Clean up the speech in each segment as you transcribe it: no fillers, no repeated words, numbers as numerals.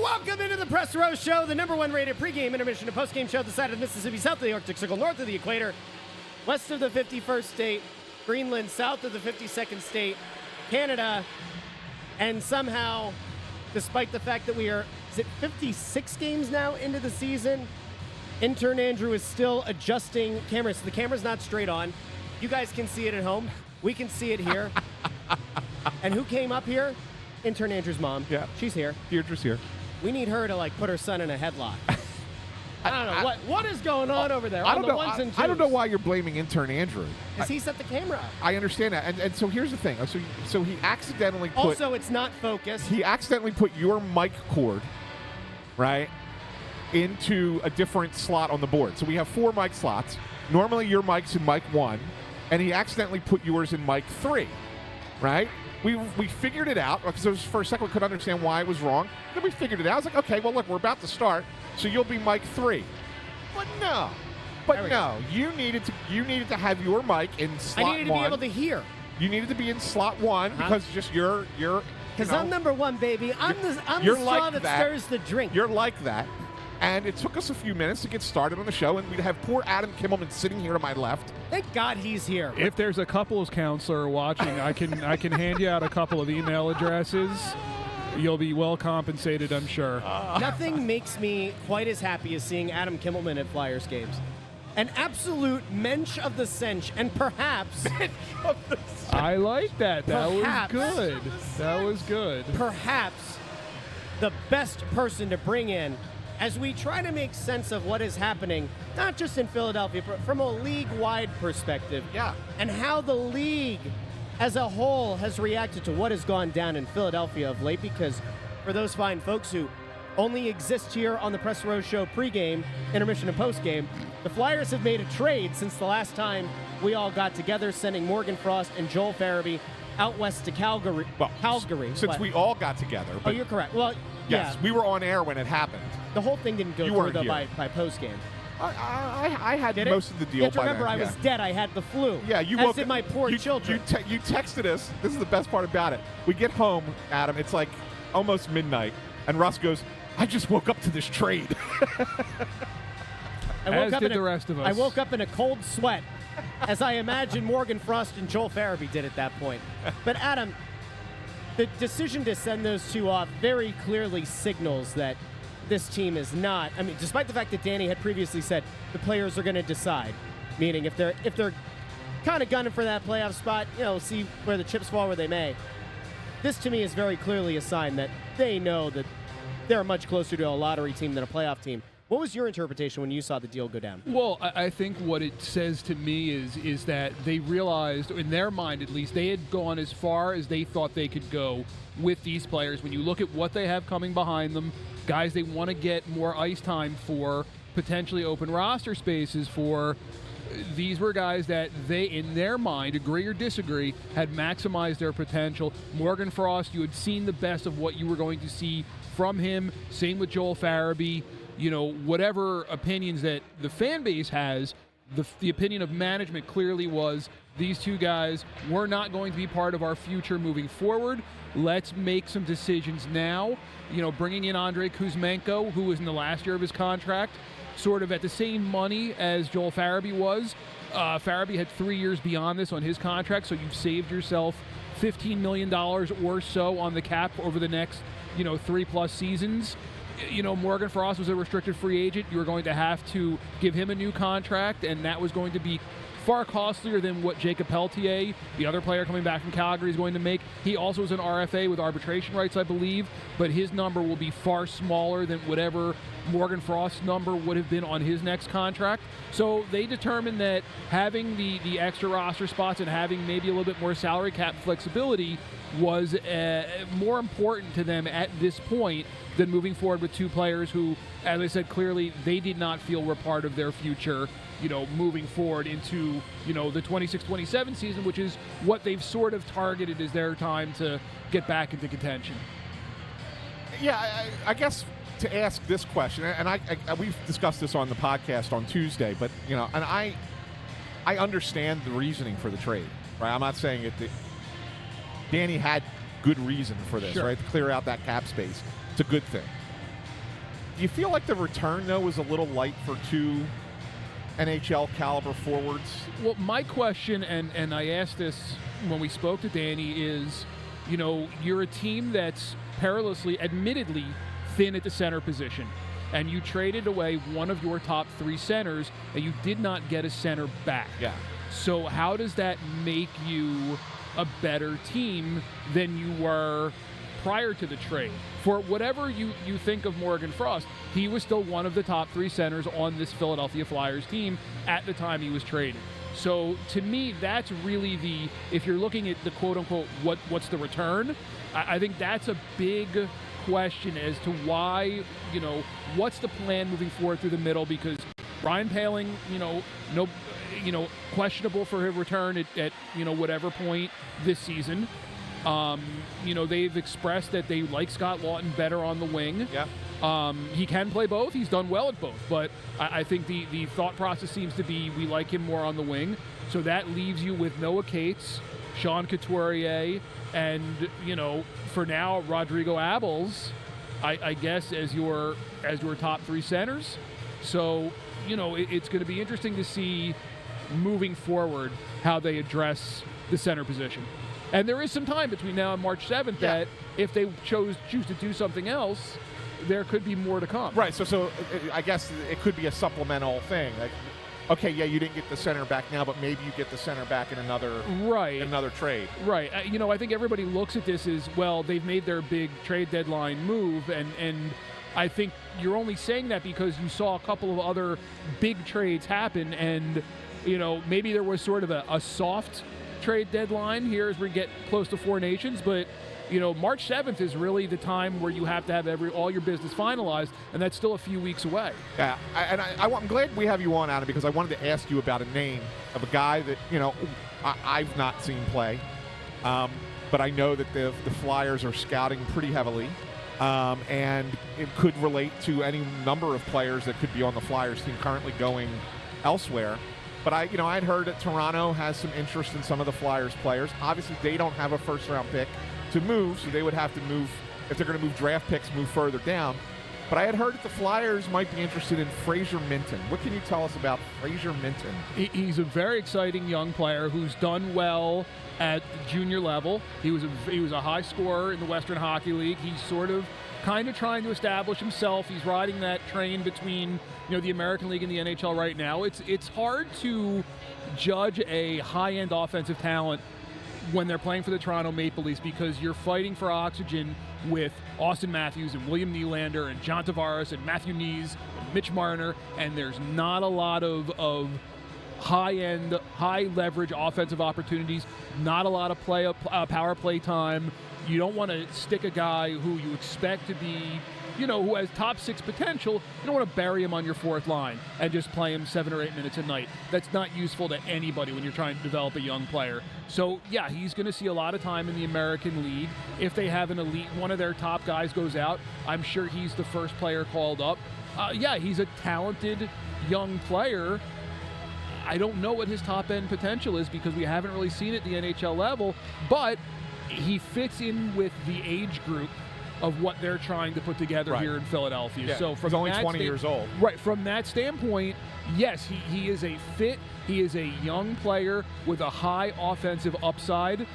Welcome into the Press Row Show, the #1 rated pregame, intermission, and postgame show this side of the Mississippi, south of the Arctic Circle, north of the equator, west of the 51st state, Greenland, south of the 52nd state, Canada, and somehow, despite the fact that we are, is it 56 games now into the season? Intern Andrew is still adjusting cameras. So the camera's not straight on. You guys can see it at home. We can see it here. And who came up here? Intern Andrew's mom. Yeah. She's here. Deirdre's here. We need her to, put her son in a headlock. I don't know. What is going on over there? I don't know. Ones and twos? I don't know why you're blaming Intern Andrew. Because he set the camera up. I understand that. And so here's the thing. So he accidentally put... Also, it's not focused. He accidentally put your mic cord, right, into a different slot on the board. So we have 4 mic slots. Normally your mic's in mic 1, and he accidentally put yours in mic 3, right? We figured it out, because for a second we couldn't understand why it was wrong. Then we figured it out. I was like, okay, well, look, we're about to start, so you'll be mic 3. But no. You needed to have your mic in slot 1. I needed to be able to hear. You needed to be in slot 1 because just you're because I'm #1, baby. I'm the straw like that that. stirs the drink. You're like that. And it took us a few minutes to get started on the show, and we'd have poor Adam Kimmelman sitting here to my left. Thank God he's here. If there's a couples counselor watching, I can hand you out a couple of email addresses. You'll be well compensated, I'm sure. Nothing makes me quite as happy as seeing Adam Kimmelman at Flyers games. An absolute mensch of the cinch, and perhaps... I like that. That Perhaps. was good. That was good. Perhaps the best person to bring in as we try to make sense of what is happening, not just in Philadelphia, but from a league-wide perspective. Yeah. And how the league as a whole has reacted to what has gone down in Philadelphia of late, because for those fine folks who only exist here on the Press Row Show pregame, intermission, and postgame, the Flyers have made a trade since the last time we all got together, sending Morgan Frost and Joel Farabee out west to Calgary. Well, Calgary. Since What? we all got together. Oh, But you're correct. Well, yes, yeah. we were on air when it happened. The whole thing didn't go You through, weren't though, here. by postgame. I had Did most it? of the deal You have to by remember, then. I was dead. I had the flu. Yeah, you as woke did my poor children. You texted us. This is the best part about it. We get home, Adam. It's like almost midnight, and Russ goes, "I just woke up to this trade." As did the rest of us. I woke up in a cold sweat, as I imagine Morgan Frost and Joel Farabee did at that point. But Adam, the decision to send those two off very clearly signals that this team is not. I mean, despite the fact that Danny had previously said the players are going to decide, meaning if they're kind of gunning for that playoff spot, see where the chips fall where they may. This to me is very clearly a sign that they know that they're much closer to a lottery team than a playoff team. What was your interpretation when you saw the deal go down? Well, I think what it says to me is that they realized, in their mind at least, they had gone as far as they thought they could go with these players. When you look at what they have coming behind them, guys they want to get more ice time for, potentially open roster spaces for, these were guys that they, in their mind, agree or disagree, had maximized their potential. Morgan Frost, you had seen the best of what you were going to see from him. Same with Joel Farabee. Whatever opinions that the fan base has, the opinion of management clearly was these two guys were not going to be part of our future moving forward. Let's make some decisions now. Bringing in Andrei Kuzmenko, who was in the last year of his contract, sort of at the same money as Joel Farabee was. Farabee had 3 years beyond this on his contract, so you've saved yourself $15 million or so on the cap over the next, 3+ seasons. Morgan Frost was a restricted free agent. You were going to have to give him a new contract, and that was going to be far costlier than what Jacob Pelletier, the other player coming back from Calgary, is going to make. He also is an RFA with arbitration rights, I believe, but his number will be far smaller than whatever Morgan Frost's number would have been on his next contract. So they determined that having the extra roster spots and having maybe a little bit more salary cap flexibility was more important to them at this point than moving forward with two players who, as I said, clearly they did not feel were part of their future, moving forward into, the 26-27 season, which is what they've sort of targeted as their time to get back into contention. Yeah, I guess to ask this question, and we've discussed this on the podcast on Tuesday, but, and I understand the reasoning for the trade, right? I'm not saying it. Danny had good reason for this, Sure. right? To clear out that cap space. It's a good thing. Do you feel like the return, though, was a little light for two NHL caliber forwards? Well, my question, and I asked this when we spoke to Danny, is, you're a team that's perilously, admittedly, thin at the center position, and you traded away one of your top 3 centers, and you did not get a center back. Yeah. So how does that make you a better team than you were prior to the trade? For whatever you think of Morgan Frost, he was still one of the top 3 centers on this Philadelphia Flyers team at the time he was traded. So to me, that's really if you're looking at the quote-unquote what's the return, I think that's a big question as to why, what's the plan moving forward through the middle, because Ryan Poehling, questionable for his return at whatever point this season. They've expressed that they like Scott Laughton better on the wing. Yeah. He can play both. He's done well at both. But I think the thought process seems to be we like him more on the wing. So that leaves you with Noah Cates, Sean Couturier, and, for now, Rodrigo Abels, I guess, as your top 3 centers. So, it's going to be interesting to see moving forward how they address the center position. And there is some time between now and March 7th that if they choose to do something else, there could be more to come. Right. So I guess it could be a supplemental thing. Like, okay, yeah, you didn't get the center back now, but maybe you get the center back in another trade. Right. I think everybody looks at this as, well, they've made their big trade deadline move, and I think you're only saying that because you saw a couple of other big trades happen, and maybe there was sort of a soft trade deadline here as we get close to 4 nations, but March 7th is really the time where you have to have all your business finalized, and that's still a few weeks away. Yeah, I'm glad we have you on, Adam, because I wanted to ask you about a name of a guy that I've not seen play, but I know that the Flyers are scouting pretty heavily, and it could relate to any number of players that could be on the Flyers team currently going elsewhere. But I'd heard that Toronto has some interest in some of the Flyers players. Obviously, they don't have a first-round pick to move, so they would have to move, if they're going to move draft picks, move further down. But I had heard that the Flyers might be interested in Frasier Minten. What can you tell us about Frasier Minten? He's a very exciting young player who's done well at the junior level. He was a high scorer in the Western Hockey League. He's sort of kind of trying to establish himself. He's riding that train between the American League and the NHL right now. It's hard to judge a high-end offensive talent when they're playing for the Toronto Maple Leafs, because you're fighting for oxygen with Austin Matthews and William Nylander and John Tavares and Matthew Knees and Mitch Marner, and there's not a lot of high-end, high-leverage offensive opportunities, not a lot of power play time. You don't want to stick a guy who you expect to be, who has top 6 potential. You don't want to bury him on your 4th line and just play him 7 or 8 minutes a night. That's not useful to anybody when you're trying to develop a young player. So, yeah, he's going to see a lot of time in the American League. If they have an elite, one of their top guys goes out, I'm sure he's the first player called up. He's a talented young player. I don't know what his top-end potential is because we haven't really seen it at the NHL level, but he fits in with the age group of what they're trying to put together here in Philadelphia. Yeah. So he's only 20 years old. Right. From that standpoint, yes, he is a fit. He is a young player with a high offensive upside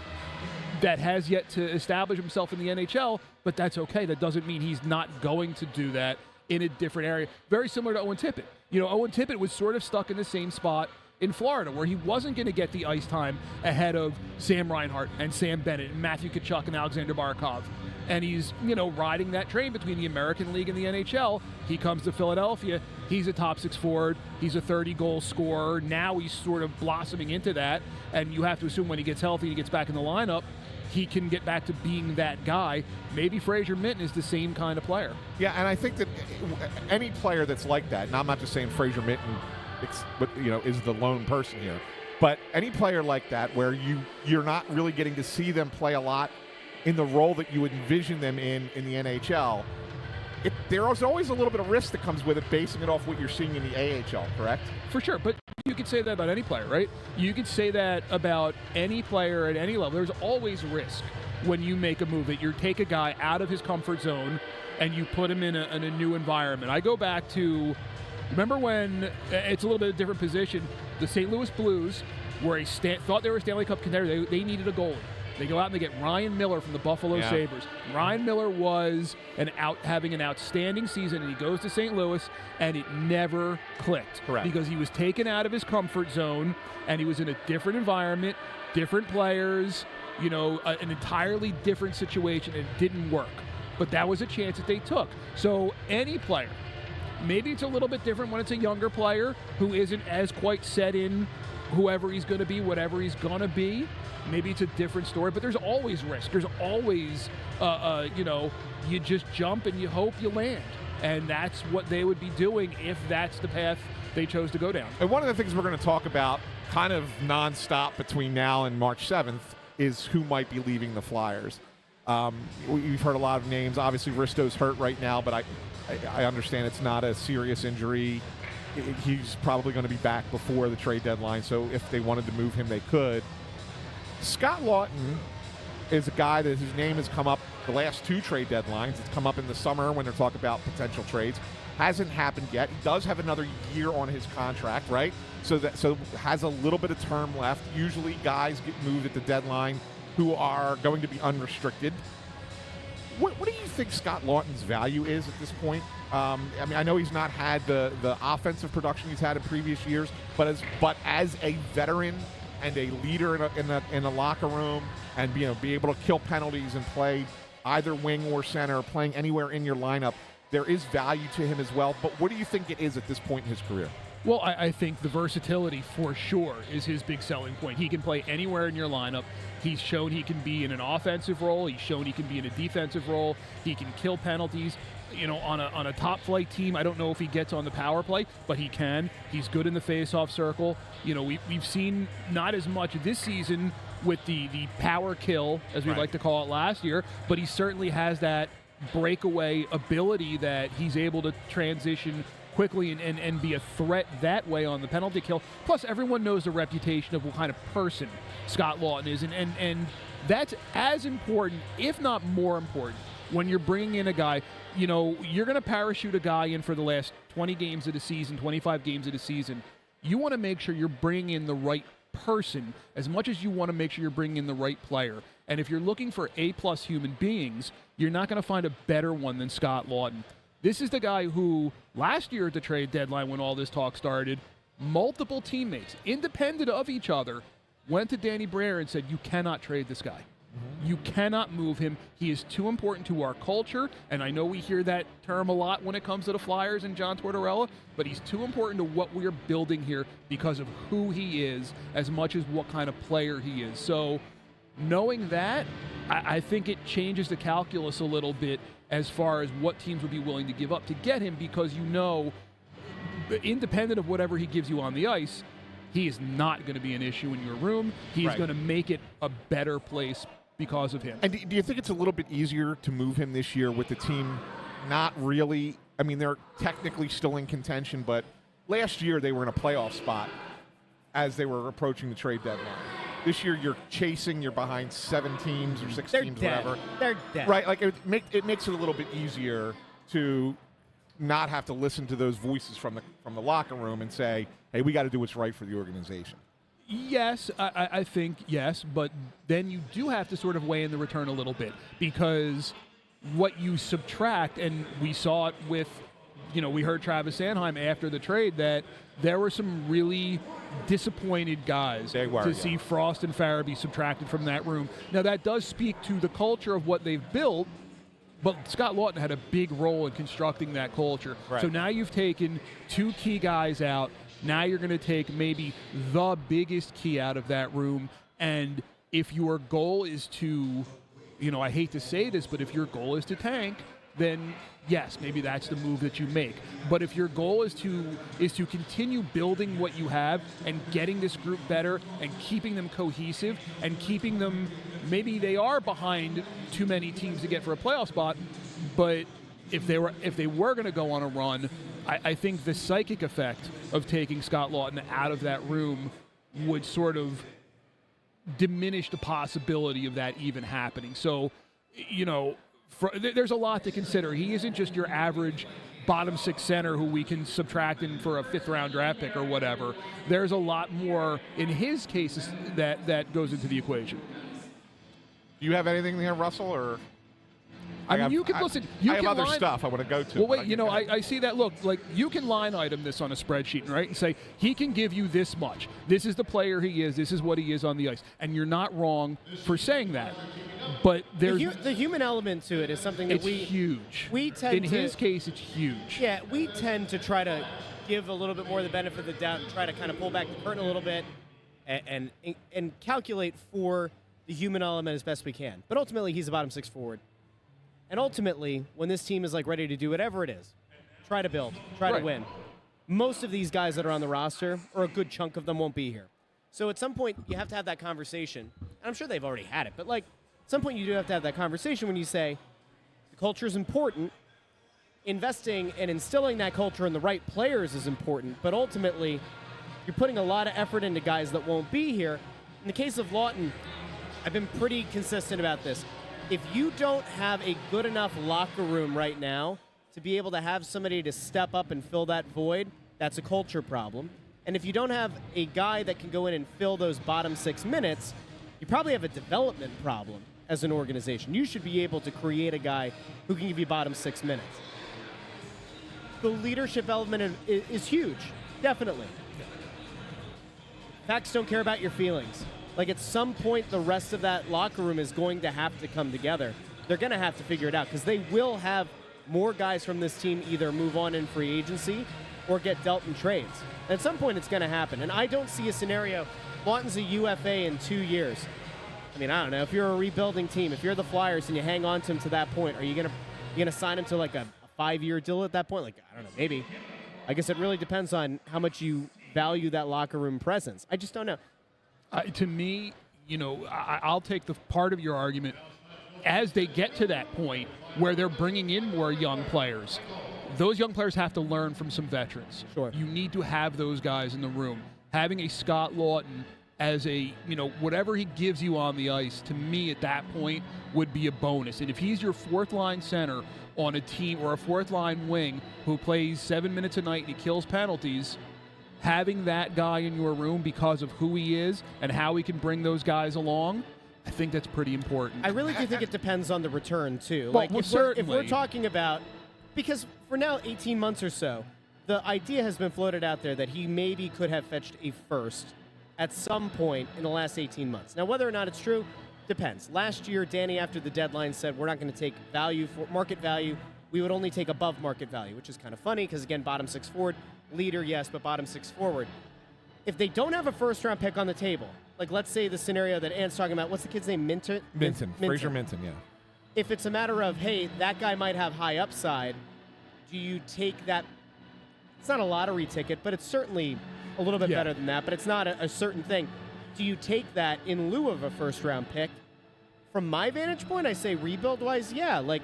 that has yet to establish himself in the NHL, but that's okay. That doesn't mean he's not going to do that in a different area. Very similar to Owen Tippett. Owen Tippett was sort of stuck in the same spot in Florida, where he wasn't going to get the ice time ahead of Sam Reinhart and Sam Bennett and Matthew Tkachuk and Alexander Barkov. And he's, riding that train between the American League and the NHL. He comes to Philadelphia. He's a top 6 forward. He's a 30-goal scorer. Now he's sort of blossoming into that. And you have to assume when he gets healthy and he gets back in the lineup, he can get back to being that guy. Maybe Frasier Minten is the same kind of player. Yeah, and I think that any player that's like that, and I'm not just saying Frasier Minten is the lone person here, but any player like that where you're not really getting to see them play a lot in the role that you would envision them in the NHL, there is always a little bit of risk that comes with it, basing it off what you're seeing in the AHL, correct? For sure, but you could say that about any player, right? You could say that about any player at any level. There's always risk. when you make a move, that you take a guy out of his comfort zone and you put him in a new environment. I go back to, remember when, it's a little bit of a different position, the St. Louis Blues, where thought they were a Stanley Cup contender, they needed a goalie. They go out and they get Ryan Miller from the Buffalo Sabres. Ryan Miller was having an outstanding season, and he goes to St. Louis, and it never clicked. Correct. Because he was taken out of his comfort zone, and he was in a different environment, different players, an entirely different situation, and it didn't work. But that was a chance that they took. So any player, maybe it's a little bit different when it's a younger player who isn't as quite set in whoever he's going to be, whatever he's going to be. Maybe it's a different story, but there's always risk. There's always, you just jump and you hope you land. And that's what they would be doing if that's the path they chose to go down. And one of the things we're going to talk about kind of nonstop between now and March 7th is who might be leaving the Flyers. We've heard a lot of names. Obviously, Risto's hurt right now, but I understand it's not a serious injury. He's probably going to be back before the trade deadline, so if they wanted to move him, they could. Scott Laughton is a guy whose name has come up the last 2 trade deadlines. It's come up in the summer when they're talking about potential trades. Hasn't happened yet. He does have another year on his contract, right? So has a little bit of term left. Usually guys get moved at the deadline who are going to be unrestricted. What do you think Scott Laughton's value is at this point? I know he's not had the offensive production he's had in previous years, but as a veteran and a leader in a locker room, and be able to kill penalties and play either wing or center, playing anywhere in your lineup, there is value to him as well. But what do you think it is at this point in his career? Well, I think the versatility for sure is his big selling point. He can play anywhere in your lineup. He's shown he can be in an offensive role. He's shown he can be in a defensive role. He can kill penalties. On a top flight team, I don't know if he gets on the power play, but he can. He's good in the face-off circle. We've seen not as much this season with the power kill, as we like to call it last year, but he certainly has that breakaway ability that he's able to transition quickly and be a threat that way on the penalty kill. Plus, everyone knows the reputation of what kind of person Scott Laughton is, and that's as important, if not more important, when you're bringing in a guy. You're going to parachute a guy in for the last 20 games of the season, 25 games of the season. You want to make sure you're bringing in the right person as much as you want to make sure you're bringing in the right player. And if you're looking for A-plus human beings, you're not going to find a better one than Scott Laughton. This is the guy who, last year at the trade deadline when all this talk started, multiple teammates, independent of each other, went to Danny Briere and said, you cannot trade this guy. You cannot move him. He is too important to our culture, and I know we hear that term a lot when it comes to the Flyers and John Tortorella, but he's too important to what we're building here because of who he is as much as what kind of player he is. So knowing that, I think it changes the calculus a little bit as far as what teams would be willing to give up to get him, because independent of whatever he gives you on the ice, he is not going to be an issue in your room. He's going to make it a better place because of him. And do you think it's a little bit easier to move him this year with the team not really – they're technically still in contention, but last year they were in a playoff spot as they were approaching the trade deadline. This year you're behind 7 teams or 6 teams, dead. whatever. They're dead. Right, it makes it a little bit easier to not have to listen to those voices from the locker room and say, hey, we got to do what's right for the organization. Yes, I think yes, but then you do have to sort of weigh in the return a little bit, because what you subtract, and we saw it with, we heard Travis Sanheim after the trade that there were some really disappointed guys to see Frost and Farabee subtracted from that room. Now, that does speak to the culture of what they've built, but Scott Laughton had a big role in constructing that culture. Right. So now you've taken 2 key guys out. Now you're going to take maybe the biggest key out of that room. And if your goal is to, I hate to say this, but if your goal is to tank, then yes, maybe that's the move that you make. But if your goal is to continue building what you have and getting this group better and keeping them cohesive and keeping them, maybe they are behind too many teams to get for a playoff spot, but if they were going to go on a run, I think the psychic effect of taking Scott Laughton out of that room would sort of diminish the possibility of that even happening. So, there's a lot to consider. He isn't just your average bottom six center who we can subtract in for a 5th-round draft pick or whatever. There's a lot more in his case that goes into the equation. Do you have anything there, Russell, or? I mean, you can listen. I have other stuff I want to go to. Well, wait. I see that. Look, like you can line item this on a spreadsheet, right, and say he can give you this much. This is the player he is. This is what he is on the ice, and you're not wrong for saying that. But there's the human element to it is something that it's huge. We tend in his case, it's huge. Yeah, we tend to try to give a little bit more of the benefit of the doubt and try to kind of pull back the curtain a little bit and calculate for the human element as best we can. But ultimately, he's a bottom six forward. And ultimately, when this team is like ready to do whatever it is, try to build, try to win. Most of these guys that are on the roster, or a good chunk of them, won't be here. So at some point, you have to have that conversation. And I'm sure they've already had it, but like at some point, you do have to have that conversation when you say the culture is important. Investing and instilling that culture in the right players is important, but ultimately, you're putting a lot of effort into guys that won't be here. In the case of Laughton, I've been pretty consistent about this. If you don't have a good enough locker room right now to be able to have somebody to step up and fill that void, that's a culture problem. And if you don't have a guy that can go in and fill those bottom 6 minutes, you probably have a development problem as an organization. You should be able to create a guy who can give you bottom 6 minutes. The leadership element is huge, definitely. Facts don't care about your feelings. Like, at some point, the rest of that locker room is going to have to come together. They're going to have to figure it out because they will have more guys from this team either move on in free agency or get dealt in trades. At some point, it's going to happen. And I don't see a scenario, Laughton's a UFA in 2 years. I mean, I don't know. If you're a rebuilding team, if you're the Flyers and you hang on to him to that point, are you going to sign him to, like, a 5-year deal at that point? Like, I don't know, maybe. I guess it really depends on how much you value that locker room presence. I just don't know. To me, I'll take the part of your argument as they get to that point where they're bringing in more young players. Those young players have to learn from some veterans. Sure. You need to have those guys in the room. Having a Scott Laughton as a, whatever he gives you on the ice, to me at that point would be a bonus. And if he's your 4th-line center on a team or a 4th-line wing who plays 7 minutes a night and he kills penalties, having that guy in your room because of who he is and how he can bring those guys along, I think that's pretty important. I really do think it depends on the return, too. Well, if we're talking about, because for now, 18 months or so, the idea has been floated out there that he maybe could have fetched a first at some point in the last 18 months. Now, whether or not it's true, depends. Last year, Danny, after the deadline, said we're not going to take value for market value. We would only take above market value, which is kind of funny because, again, bottom 6 forward. Leader, yes, but bottom 6 forward. If they don't have a first-round pick on the table, like let's say the scenario that Ant's talking about, what's the kid's name? Minten. Frasier Minten, yeah. If it's a matter of, hey, that guy might have high upside, do you take that? It's not a lottery ticket, but it's certainly a little bit better than that, but it's not a certain thing. Do you take that in lieu of a first-round pick? From my vantage point, I say rebuild-wise, yeah. Like,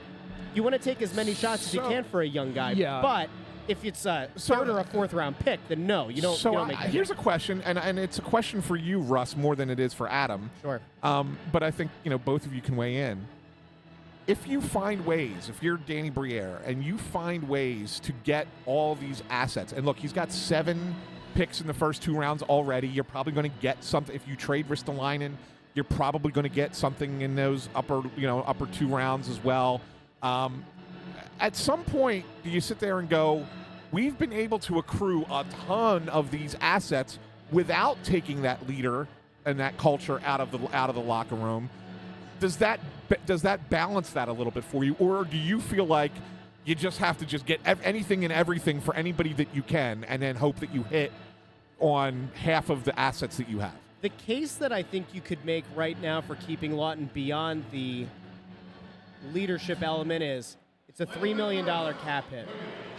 you want to take as many shots as you can for a young guy, but if it's a 3rd or a 4th-round pick, then no, you don't. So you don't make here's a question, and it's a question for you, Russ, more than it is for Adam. Sure. But I think both of you can weigh in. If you find ways, if you're Danny Briere, and you find ways to get all these assets, and look, he's got 7 picks in the first 2 rounds already. You're probably going to get something if you trade Ristolainen. You're probably going to get something in those upper 2 rounds as well. At some point, do you sit there and go, we've been able to accrue a ton of these assets without taking that leader and that culture out of the locker room? Does that balance that a little bit for you, or do you feel like you just have to just get anything and everything for anybody that you can, and then hope that you hit on half of the assets that you have? The case that I think you could make right now for keeping Laughton beyond the leadership element is it's a $3 million cap hit.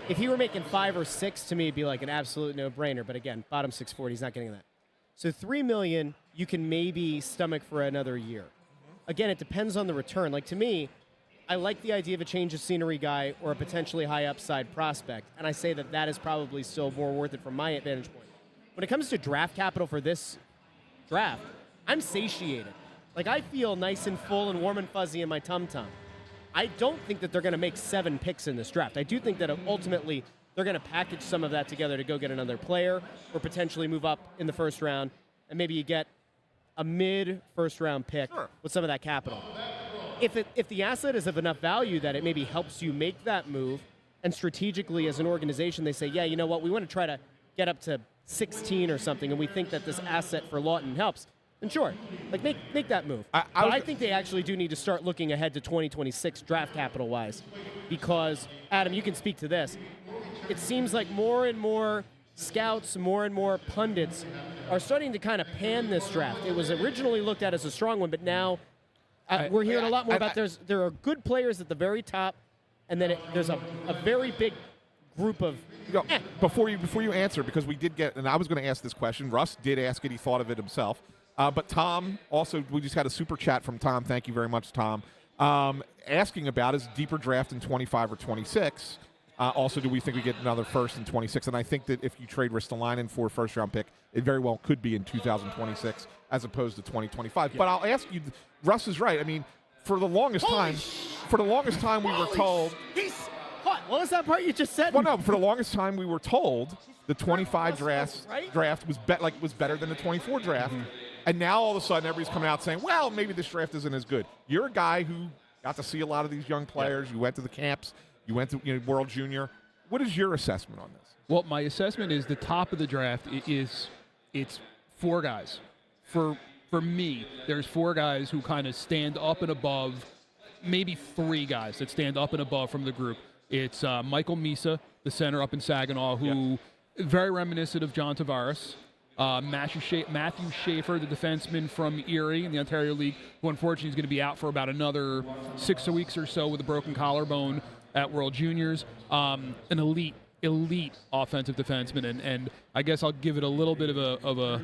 If he were making 5 or 6, to me, it'd be like an absolute no-brainer. But again, bottom 6 forward, he's not getting that. So $3 million, you can maybe stomach for another year. Again, it depends on the return. Like, to me, I like the idea of a change of scenery guy or a potentially high upside prospect, and I say that that is probably still more worth it from my vantage point. When it comes to draft capital for this draft, I'm satiated. Like, I feel nice and full and warm and fuzzy in my tum-tum. I don't think that they're going to make 7 picks in this draft. I do think that ultimately they're going to package some of that together to go get another player or potentially move up in the first round, and maybe you get a mid-first-round pick with some of that capital. If the asset is of enough value that it maybe helps you make that move, and strategically as an organization they say, yeah, you know what, we want to try to get up to 16 or something, and we think that this asset for Laughton helps, then sure, like make that move. I think they actually do need to start looking ahead to 2026 draft capital-wise, because, Adam, you can speak to this. It seems like more and more scouts, more and more pundits are starting to kind of pan this draft. It was originally looked at as a strong one, but now we're hearing a lot more about there are good players at the very top, and then there's a very big group of Before you answer, because we did get, and I was going to ask this question. Russ did ask it. He thought of it himself. But Tom also, we just had a super chat from Tom. Thank you very much, Tom. Asking about is deeper draft in 25 or 26. Also, do we think we get another first in 26? And I think that if you trade Ristolainen for a first-round pick, it very well could be in 2026 as opposed to 2025. Yeah. But I'll ask you, Russ is right. I mean, for the longest time, we were told. What was that part you just said? Well, no, for the longest time we were told the 25 draft was better than the 24 draft. Mm-hmm. And now all of a sudden everybody's coming out saying, well, maybe this draft isn't as good. You're a guy who got to see a lot of these young players. Yeah. You went to the camps. You went to World Junior. What is your assessment on this? Well, my assessment is the top of the draft it's 4 guys. For me, there's 4 guys who kind of stand up and above, maybe 3 guys that stand up and above from the group. It's Michael Misa, the center up in Saginaw, who very reminiscent of John Tavares. Matthew Schaefer, the defenseman from Erie in the Ontario League, who unfortunately is going to be out for about another 6 weeks or so with a broken collarbone at World Juniors. An elite offensive defenseman, and I guess I'll give it a little bit of a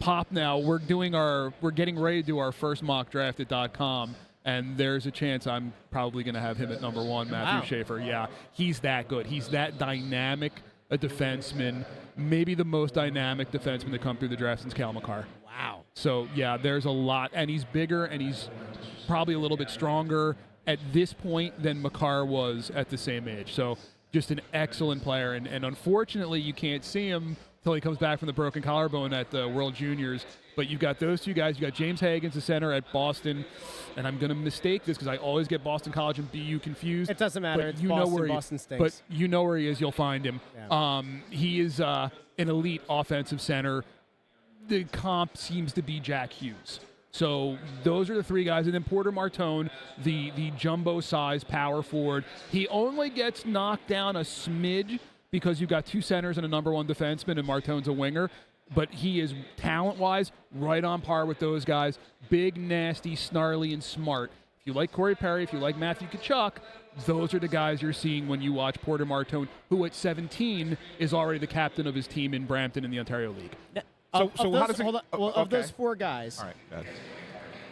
pop now. We're getting ready to do our first mock draft at .com, and there's a chance I'm probably going to have him at number 1, Matthew Schaefer. Yeah, he's that good. He's that dynamic a defenseman, maybe the most dynamic defenseman to come through the draft since Cal McCarr. Wow. So, yeah, there's a lot, and he's bigger, and he's probably a little bit stronger at this point than McCarr was at the same age. So just an excellent player, and unfortunately you can't see him until he comes back from the broken collarbone at the World Juniors. But you've got those 2 guys. You got James Hagens, the center at Boston, and I'm going to mistake this because I always get Boston College and BU confused. It doesn't matter. It's Boston. Boston stinks. But you know where he is. You'll find him. Yeah. He is an elite offensive center. The comp seems to be Jack Hughes. So those are the 3 guys. And then Porter Martone, the jumbo-size power forward. He only gets knocked down a smidge because you've got 2 centers and a number 1 defenseman, and Martone's a winger. But he is, talent-wise, right on par with those guys. Big, nasty, snarly, and smart. If you like Corey Perry, if you like Matthew Tkachuk, those are the guys you're seeing when you watch Porter Martone, who at 17 is already the captain of his team in Brampton in the Ontario League. Now, of those 4 guys, all right,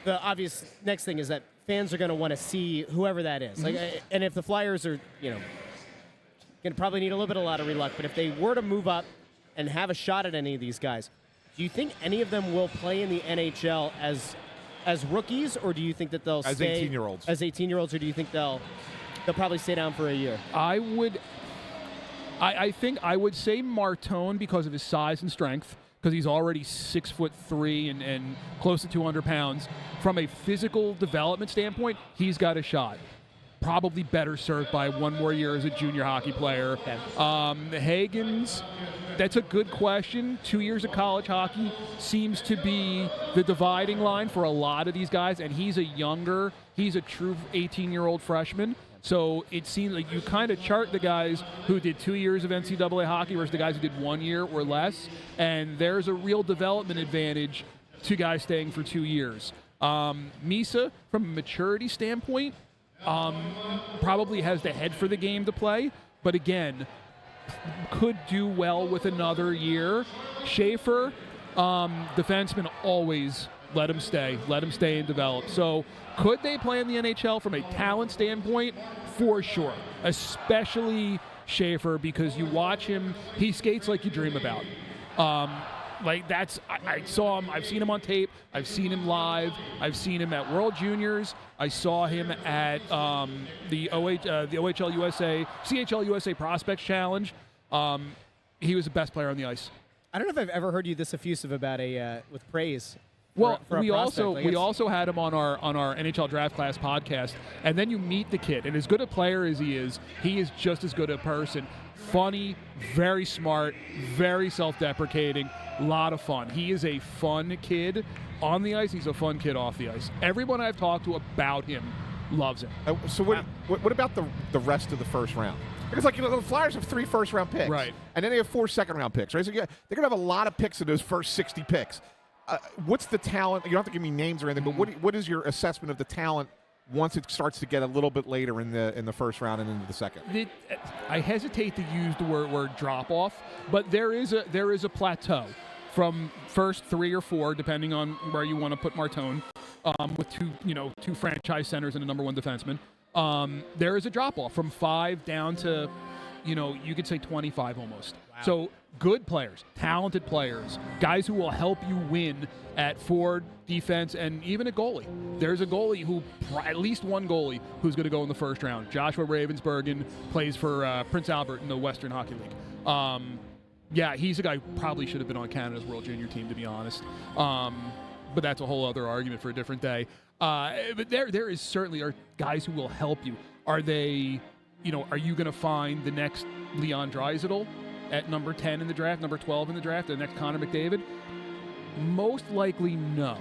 the obvious next thing is that fans are going to want to see whoever that is. Mm-hmm. Like, and if the Flyers are, going to probably need a little bit of lottery luck, but if they were to move up and have a shot at any of these guys, do you think any of them will play in the NHL as rookies, or do you think that they'll stay 18-year-olds? As 18-year-olds, or do you think they'll probably stay down for a year? I think I would say Martone because of his size and strength, because he's already 6'3" and close to 200 pounds. From a physical development standpoint, he's got a shot. Probably better served by 1 more year as a junior hockey player. Okay. Hagens, that's a good question. 2 years of college hockey seems to be the dividing line for a lot of these guys, and he's a true 18-year-old freshman. So it seems like you kind of chart the guys who did 2 years of NCAA hockey versus the guys who did 1 year or less, and there's a real development advantage to guys staying for 2 years. Misa, from a maturity standpoint, probably has the head for the game to play, but again, could do well with another year. Schaefer, defenseman, always let him stay and develop. So could they play in the NHL from a talent standpoint? For sure, especially Schaefer, because you watch him, he skates like you dream about. Like I saw him. I've seen him on tape. I've seen him live. I've seen him at World Juniors. I saw him at the OHL USA, CHL USA Prospects Challenge. He was the best player on the ice. I don't know if I've ever heard you this effusive about with praise. Well, for a we prospect. also had him on our NHL Draft Class podcast, and then you meet the kid, and as good a player as he is just as good a person. Funny, very smart, very self-deprecating, a lot of fun. He is a fun kid on the ice. He's a fun kid off the ice. Everyone I've talked to about him loves him. So what about the rest of the first round? Because, like, the Flyers have 3 first-round picks. Right. And then they have 4 second-round picks, right? So they're going to have a lot of picks in those first 60 picks. What's the talent? You don't have to give me names or anything, but what is your assessment of the talent once it starts to get a little bit later in the first round and into the second? I hesitate to use the word drop-off, but there is a plateau from first 3 or 4, depending on where you want to put Martone, with two franchise centers and a number 1 defenseman. There is a drop-off from 5 down to, you could say 25 almost. Wow. So good players, talented players, guys who will help you win at forward, defense, and even a goalie. There's a goalie at least one goalie who's going to go in the first round. Joshua Ravensbergen plays for Prince Albert in the Western Hockey League. Yeah, he's a guy who probably should have been on Canada's World Junior team, to be honest. But that's a whole other argument for a different day. But there is certainly are guys who will help you. Are they, are you going to find the next Leon Draisaitl at number 10 in the draft, number 12 in the draft, the next Connor McDavid? Most likely no.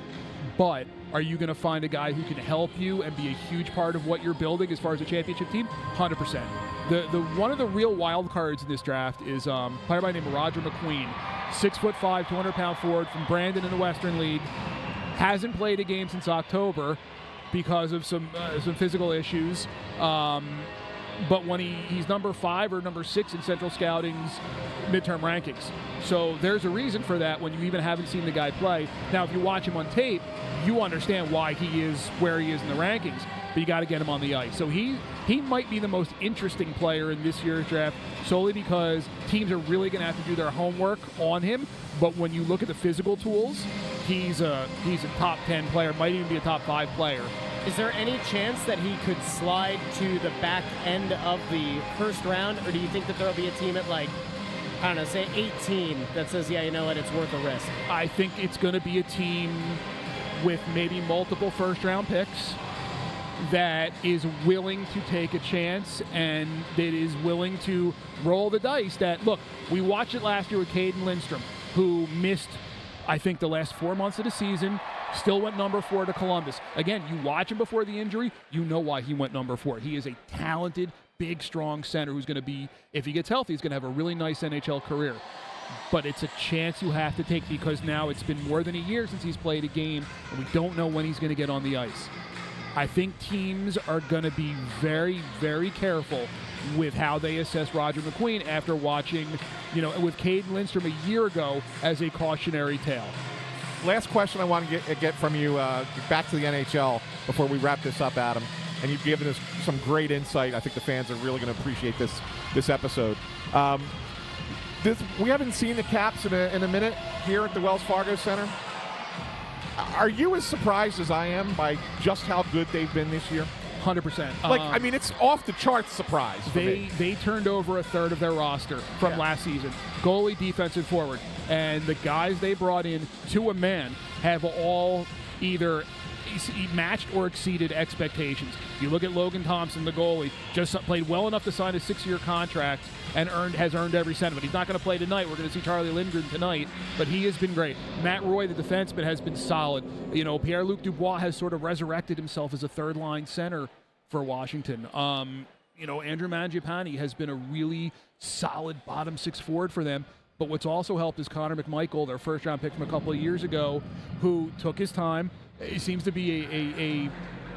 But are you going to find a guy who can help you and be a huge part of what you're building as far as a championship team? 100%. The one of the real wild cards in this draft is a player by the name of Roger McQueen, 6'5", 200-pound forward from Brandon in the Western League. Hasn't played a game since October because of some physical issues. But when he's number 5 or number 6 in Central Scouting's midterm rankings. So there's a reason for that when you even haven't seen the guy play. Now, if you watch him on tape, you understand why he is where he is in the rankings, but you got to get him on the ice. So he might be the most interesting player in this year's draft solely because teams are really going to have to do their homework on him. But when you look at the physical tools, he's a top 10 player, might even be a top 5 player. Is there any chance that he could slide to the back end of the first round, or do you think that there will be a team at, like, I don't know, say 18 that says, yeah, you know what, it's worth a risk? I think it's going to be a team with maybe multiple first-round picks that is willing to take a chance and that is willing to roll the dice. That, look, we watched it last year with Caden Lindstrom, who missed, I think, the last 4 months of the season. Still went number 4 to Columbus. Again, you watch him before the injury, you know why he went number 4. He is a talented, big, strong center who's going to be, if he gets healthy, he's going to have a really nice NHL career. But it's a chance you have to take because now it's been more than a year since he's played a game, and we don't know when he's going to get on the ice. I think teams are going to be very, very careful with how they assess Roger McQueen after watching, with Caden Lindstrom a year ago as a cautionary tale. Last question I want to get from you, back to the NHL before we wrap this up, Adam. And you've given us some great insight. I think the fans are really going to appreciate this episode. We haven't seen the Caps in a minute here at the Wells Fargo Center. Are you as surprised as I am by just how good they've been this year? 100%. It's off the charts surprise. They turned over a third of their roster from last season. Goalie, defensive forward. And the guys they brought in to a man have all either matched or exceeded expectations. You look at Logan Thompson, the goalie, just played well enough to sign a 6-year contract and has earned every cent of it. He's not going to play tonight. We're going to see Charlie Lindgren tonight, but he has been great. Matt Roy, the defenseman, has been solid. Pierre-Luc Dubois has sort of resurrected himself as a third-line center for Washington. Andrew Mangiapane has been a really solid bottom 6 forward for them. But what's also helped is Connor McMichael, their first-round pick from a couple of years ago, who took his time. He seems to be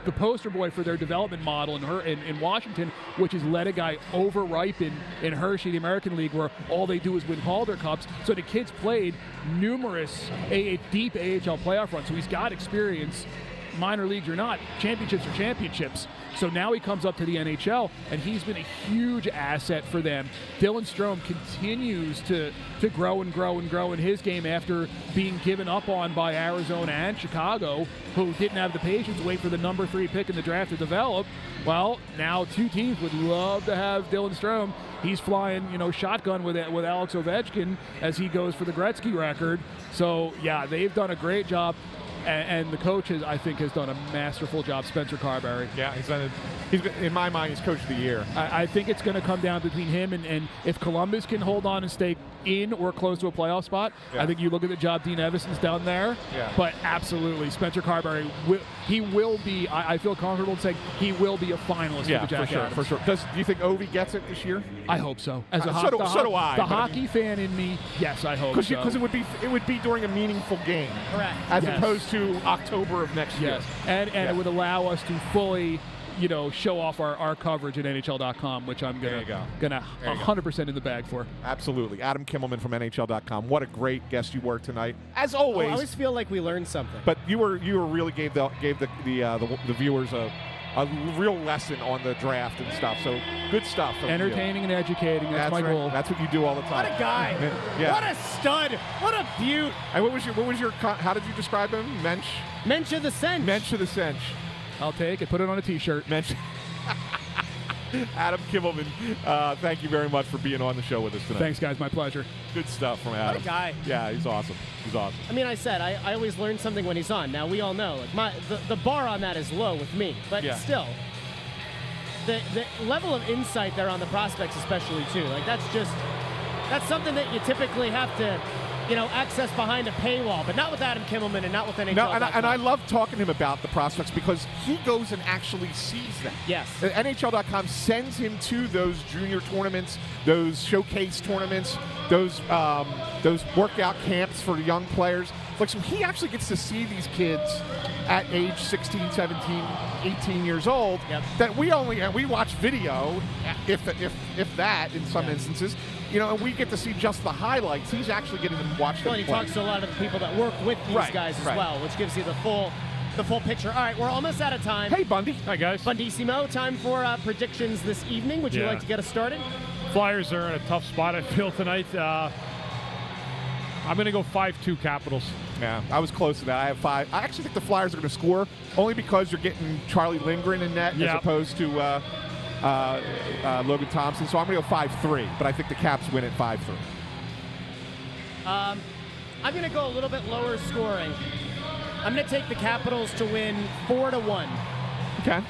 the poster boy for their development model in Washington, which has let a guy over-ripen in Hershey, the American League, where all they do is win Calder Cups. So the kid's played numerous deep AHL playoff runs, so he's got experience. minor leagues or not, championships are championships. So now he comes up to the NHL, and he's been a huge asset for them. Dylan Strome continues to grow and grow and grow in his game after being given up on by Arizona and Chicago, who didn't have the patience to wait for the number 3 pick in the draft to develop. Well, now 2 teams would love to have Dylan Strome. He's flying, shotgun with Alex Ovechkin as he goes for the Gretzky record. So, yeah, they've done a great job. And the coach, I think, has done a masterful job, Spencer Carberry. Yeah, in my mind, he's coach of the year. I think it's going to come down between him and if Columbus can hold on and stay in or close to a playoff spot, I think you look at the job Dean Evason's done there. Yeah. But absolutely, Spencer Carberry, he will be, I feel comfortable saying he will be a finalist for the Jack Adams. For sure. Do you think Ovi gets it this year? I hope so. As So do I. The hockey fan in me, yes, I hope so. Because it would be during a meaningful game. Correct. As opposed to October of next year. Yes, and it would allow us to fully, show off our coverage at NHL.com, which I'm gonna 100% in the bag for. Absolutely, Adam Kimmelman from NHL.com. What a great guest you were tonight, as always. I always feel like we learned something. But you were really gave the viewers a real lesson on the draft and stuff. So good stuff. Entertaining and educating. That's my goal. That's what you do all the time. What a guy! Yeah. What a stud! What a beaut! And what was your? How did you describe him? Mensch of the Cinch. Mensch of the Cinch. I'll take it. Put it on a T-shirt. Mensch. Adam Kimmelman, thank you very much for being on the show with us tonight. Thanks, guys. My pleasure. Good stuff from Adam. What a guy. Yeah, he's awesome. He's awesome. I mean, I always learn something when he's on. Now, we all know the bar on that is low with me, but still, the level of insight there on the prospects especially, too. Like, that's something that you typically have to, access behind a paywall, but not with Adam Kimmelman and not with NHL. No, and I love talking to him about the prospects because he goes and actually sees them. Yes. NHL.com sends him to those junior tournaments, those showcase tournaments, those workout camps for young players. Like, so he actually gets to see these kids at age 16, 17, 18 years old that we watch video, if that in some instances, and we get to see just the highlights. He's actually getting them watch them. Well, he talks to a lot of the people that work with these guys as well, which gives you the full picture. All right, we're almost out of time. Hey, Bundy. Hi, guys. Bundissimo, time for predictions this evening. Would you like to get us started? Flyers are in a tough spot, I feel, tonight. I'm going to go 5-2 Capitals. Yeah, I was close to that. I have 5. I actually think the Flyers are going to score only because you're getting Charlie Lindgren in net as opposed to Logan Thompson. So I'm going to go 5-3, but I think the Caps win at 5-3. I'm going to go a little bit lower scoring. I'm going to take the Capitals to win 4-1. Okay.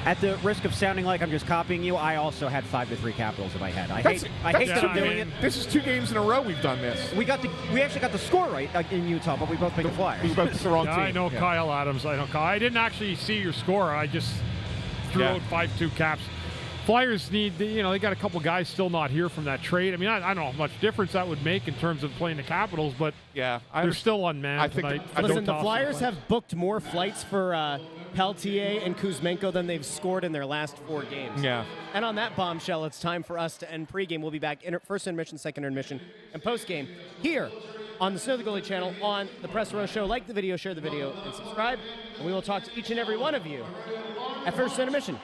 At the risk of sounding like I'm just copying you, I also had 5-3 Capitals in my head. I hate that I'm doing it. This is 2 games in a row we've done this. We actually got the score right in Utah, but we both picked the Flyers. We both the wrong team. I know Kyle Adams. I didn't actually see your score. I just threw out 5-2 Caps. Flyers need, they got a couple guys still not here from that trade. I mean, I don't know how much difference that would make in terms of playing the Capitals, but they're still unmanned tonight. Listen, the Flyers have booked more flights for Peltier and Kuzmenko than they've scored in their last 4 games. Yeah. And on that bombshell, it's time for us to end pregame. We'll be back first intermission, second intermission, and postgame here on the Snow the Goalie channel on the Press Row Show. Like the video, share the video, and subscribe. And we will talk to each and every one of you at first intermission.